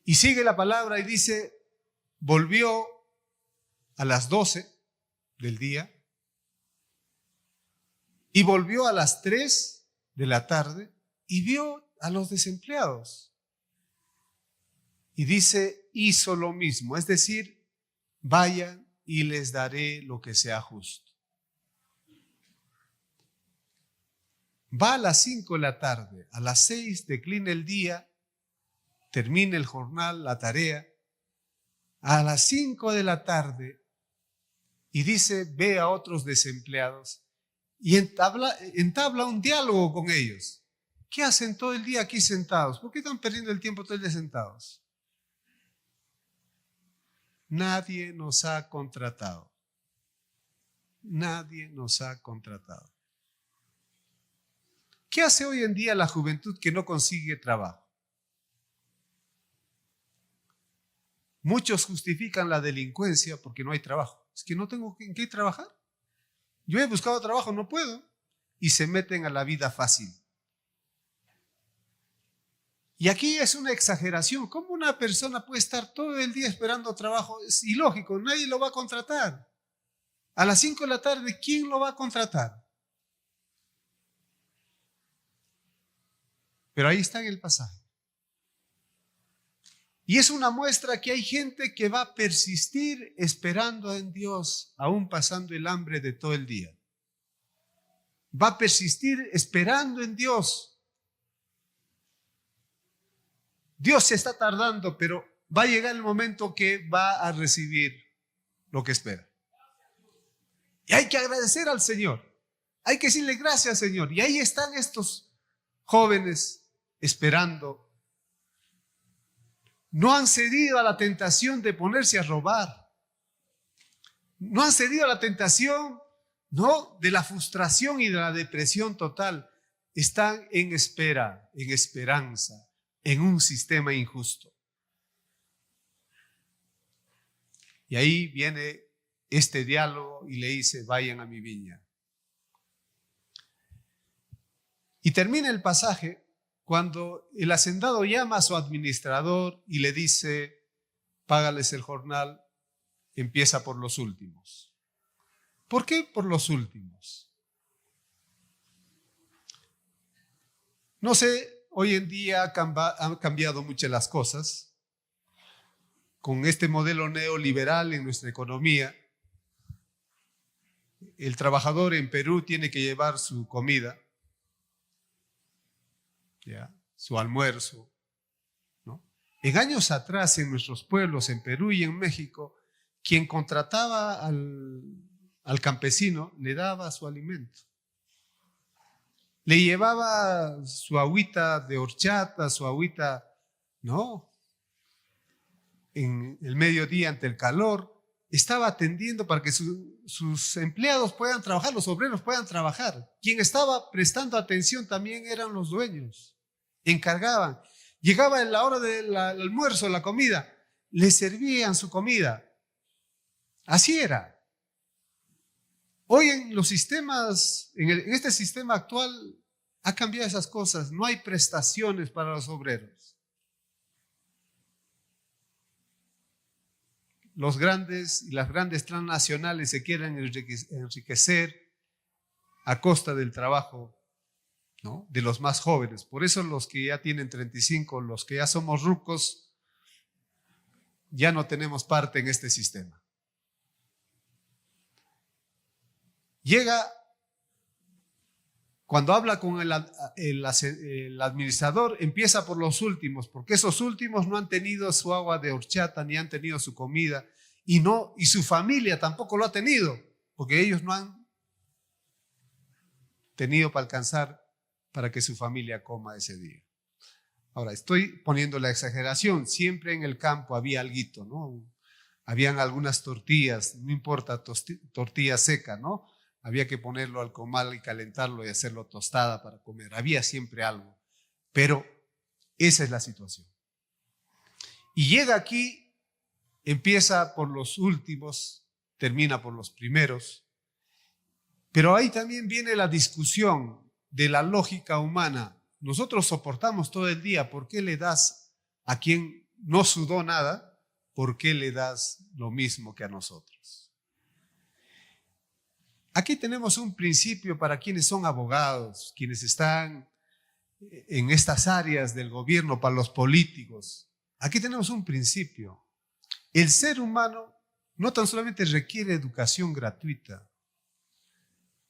Y sigue la palabra y dice, volvió a las 12 del día y volvió a las 3 de la tarde y vio a los desempleados. Y dice, hizo lo mismo, es decir, vayan y les daré lo que sea justo. Va a las 5 de la tarde, a las 6 declina el día, termina el jornal, la tarea, a las 5 de la tarde y dice, ve a otros desempleados y entabla un diálogo con ellos. ¿Qué hacen todo el día aquí sentados? ¿Por qué están perdiendo el tiempo todo el día sentados? Nadie nos ha contratado. Nadie nos ha contratado. ¿Qué hace hoy en día la juventud que no consigue trabajo? Muchos justifican la delincuencia porque no hay trabajo. Es que no tengo en qué trabajar. Yo he buscado trabajo, no puedo. Y se meten a la vida fácil. Y aquí es una exageración. ¿Cómo una persona puede estar todo el día esperando trabajo? Es ilógico, nadie lo va a contratar. A las 5 de la tarde, ¿quién lo va a contratar? Pero ahí está en el pasaje. Y es una muestra que hay gente que va a persistir esperando en Dios, aún pasando el hambre de todo el día. Va a persistir esperando en Dios. Dios se está tardando, pero va a llegar el momento que va a recibir lo que espera. Y hay que agradecer al Señor. Hay que decirle gracias, Señor. Y ahí están estos jóvenes esperando. No han cedido a la tentación de ponerse a robar. No han cedido a la tentación, ¿no?, de la frustración y de la depresión total. Están en espera, en esperanza, en un sistema injusto. Y ahí viene este diálogo y le dice, vayan a mi viña. Y termina el pasaje cuando el hacendado llama a su administrador y le dice, págales el jornal, empieza por los últimos. ¿Por qué por los últimos? No sé, hoy en día han cambiado mucho las cosas. Con este modelo neoliberal en nuestra economía, el trabajador en Perú tiene que llevar su comida, ¿ya?, su almuerzo, ¿no? En años atrás, en nuestros pueblos, en Perú y en México, quien contrataba al campesino le daba su alimento. Le llevaba su agüita de horchata, su agüita, ¿no?, en el mediodía ante el calor. Estaba atendiendo para que sus empleados puedan trabajar, los obreros puedan trabajar. Quien estaba prestando atención también eran los dueños. Encargaban. Llegaba la hora del almuerzo, la comida, le servían su comida. Así era. Hoy en los sistemas, en este sistema actual, ha cambiado esas cosas. No hay prestaciones para los obreros. Los grandes y las grandes transnacionales se quieren enriquecer a costa del trabajo, ¿no?, de los más jóvenes. Por eso los que ya tienen 35, los que ya somos rucos, ya no tenemos parte en este sistema. Llega, cuando habla con el administrador, empieza por los últimos, porque esos últimos no han tenido su agua de horchata, ni han tenido su comida, y su familia tampoco lo ha tenido, porque ellos no han tenido para alcanzar para que su familia coma ese día. Ahora, estoy poniendo la exageración. Siempre en el campo había alguito, ¿no? Habían algunas tortillas, no importa, tortilla seca, ¿no? Había que ponerlo al comal y calentarlo y hacerlo tostada para comer. Había siempre algo. Pero esa es la situación. Y llega aquí, empieza por los últimos, termina por los primeros. Pero ahí también viene la discusión de la lógica humana. Nosotros soportamos todo el día. ¿Por qué le das a quien no sudó nada? ¿Por qué le das lo mismo que a nosotros? Aquí tenemos un principio para quienes son abogados, quienes están en estas áreas del gobierno, para los políticos. Aquí tenemos un principio. El ser humano no tan solamente requiere educación gratuita,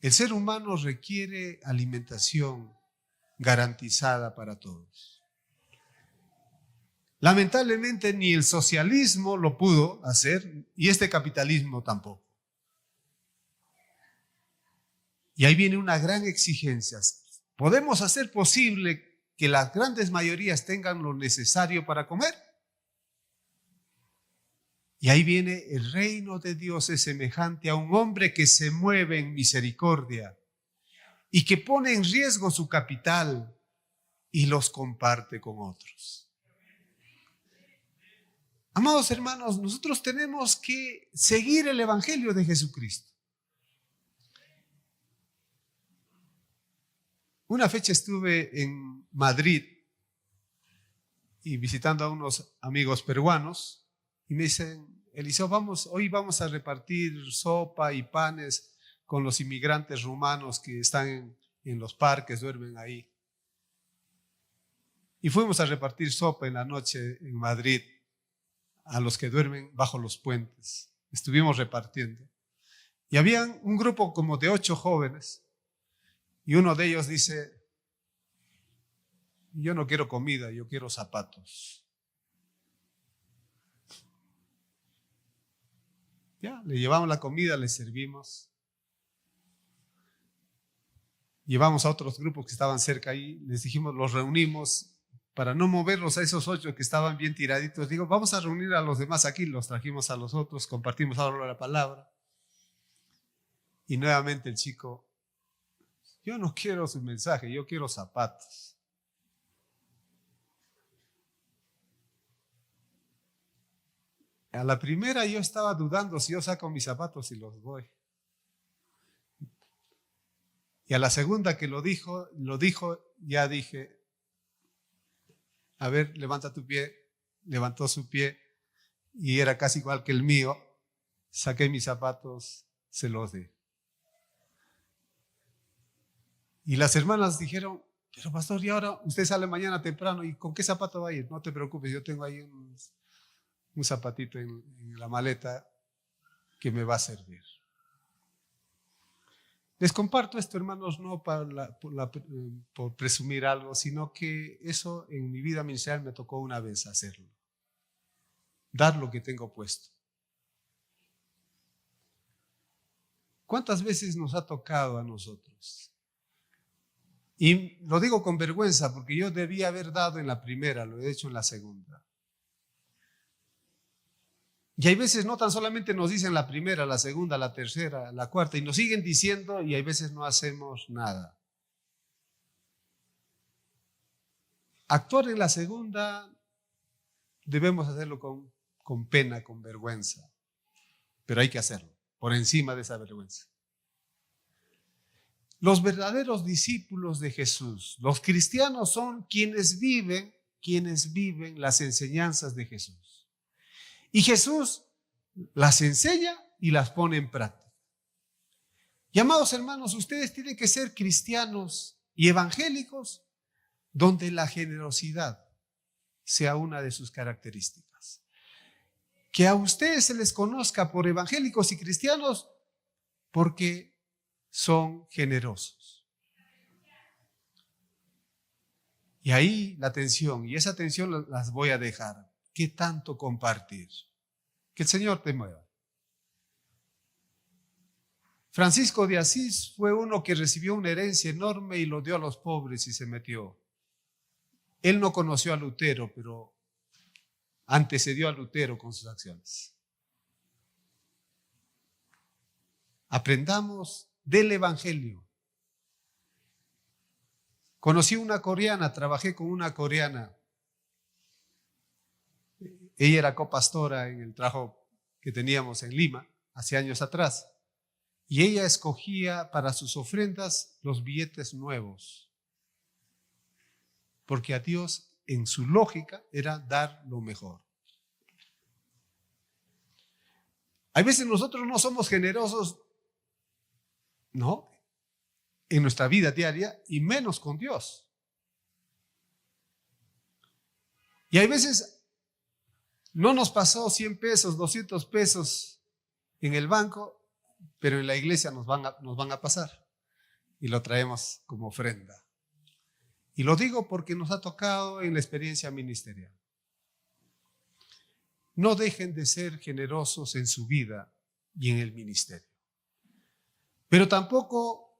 el ser humano requiere alimentación garantizada para todos. Lamentablemente ni el socialismo lo pudo hacer y este capitalismo tampoco. Y ahí viene una gran exigencia. ¿Podemos hacer posible que las grandes mayorías tengan lo necesario para comer? Y ahí viene: el reino de Dios es semejante a un hombre que se mueve en misericordia y que pone en riesgo su capital y los comparte con otros. Amados hermanos, nosotros tenemos que seguir el Evangelio de Jesucristo. Una fecha estuve en Madrid y visitando a unos amigos peruanos y me dicen: Eliseo, hoy vamos a repartir sopa y panes con los inmigrantes rumanos que están en los parques, duermen ahí. Y fuimos a repartir sopa en la noche en Madrid a los que duermen bajo los puentes. Estuvimos repartiendo. Y había un grupo como de 8 jóvenes y uno de ellos dice: yo no quiero comida, yo quiero zapatos. Ya, le llevamos la comida, le servimos. Llevamos a otros grupos que estaban cerca ahí, les dijimos, los reunimos para no moverlos a esos 8 que estaban bien tiraditos. Digo, vamos a reunir a los demás aquí, los trajimos a los otros, compartimos ahora la palabra. Y nuevamente el chico: yo no quiero su mensaje, yo quiero zapatos. A la primera yo estaba dudando si yo saco mis zapatos y los doy. Y a la segunda que lo dijo, ya dije: a ver, levanta tu pie. Levantó su pie y era casi igual que el mío. Saqué mis zapatos, se los di. Y las hermanas dijeron: pero pastor, y ahora usted sale mañana temprano, ¿y con qué zapato va a ir? No te preocupes, yo tengo ahí un zapatito en la maleta que me va a servir. Les comparto esto, hermanos, no por presumir algo, sino que eso en mi vida ministerial me tocó una vez hacerlo. Dar lo que tengo puesto. ¿Cuántas veces nos ha tocado a nosotros? Y lo digo con vergüenza porque yo debía haber dado en la primera, lo he hecho en la segunda. Y hay veces no tan solamente nos dicen la primera, la segunda, la tercera, la cuarta, y nos siguen diciendo y hay veces no hacemos nada. Actuar en la segunda debemos hacerlo con pena, con vergüenza, pero hay que hacerlo, por encima de esa vergüenza. Los verdaderos discípulos de Jesús, los cristianos, son quienes viven las enseñanzas de Jesús. Y Jesús las enseña y las pone en práctica. Y amados hermanos, ustedes tienen que ser cristianos y evangélicos donde la generosidad sea una de sus características. Que a ustedes se les conozca por evangélicos y cristianos porque son generosos. Y ahí la atención, y esa atención las voy a dejar. ¿Qué tanto compartir? Que el Señor te mueva. Francisco de Asís fue uno que recibió una herencia enorme y lo dio a los pobres y se metió. Él no conoció a Lutero, pero antecedió a Lutero con sus acciones. Aprendamos del Evangelio. Conocí una coreana, trabajé con una coreana. Ella era copastora en el trabajo que teníamos en Lima hace años atrás. Y ella escogía para sus ofrendas los billetes nuevos. Porque a Dios, en su lógica, era dar lo mejor. Hay veces nosotros no somos generosos, ¿no?, en nuestra vida diaria y menos con Dios. Y hay veces no nos pasó 100 pesos, 200 pesos en el banco, pero en la iglesia nos van a pasar y lo traemos como ofrenda. Y lo digo porque nos ha tocado en la experiencia ministerial. No dejen de ser generosos en su vida y en el ministerio. Pero tampoco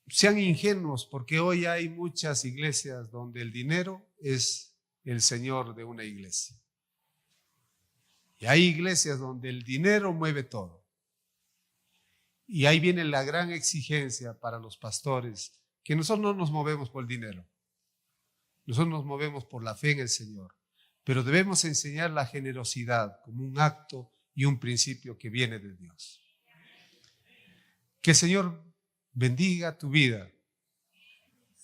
sean ingenuos, porque hoy hay muchas iglesias donde el dinero es el señor de una iglesia. Y hay iglesias donde el dinero mueve todo. Y ahí viene la gran exigencia para los pastores, que nosotros no nos movemos por el dinero. Nosotros nos movemos por la fe en el Señor. Pero debemos enseñar la generosidad como un acto y un principio que viene de Dios. Que el Señor bendiga tu vida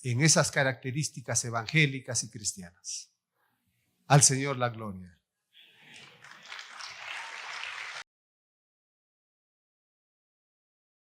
en esas características evangélicas y cristianas. Al Señor la gloria.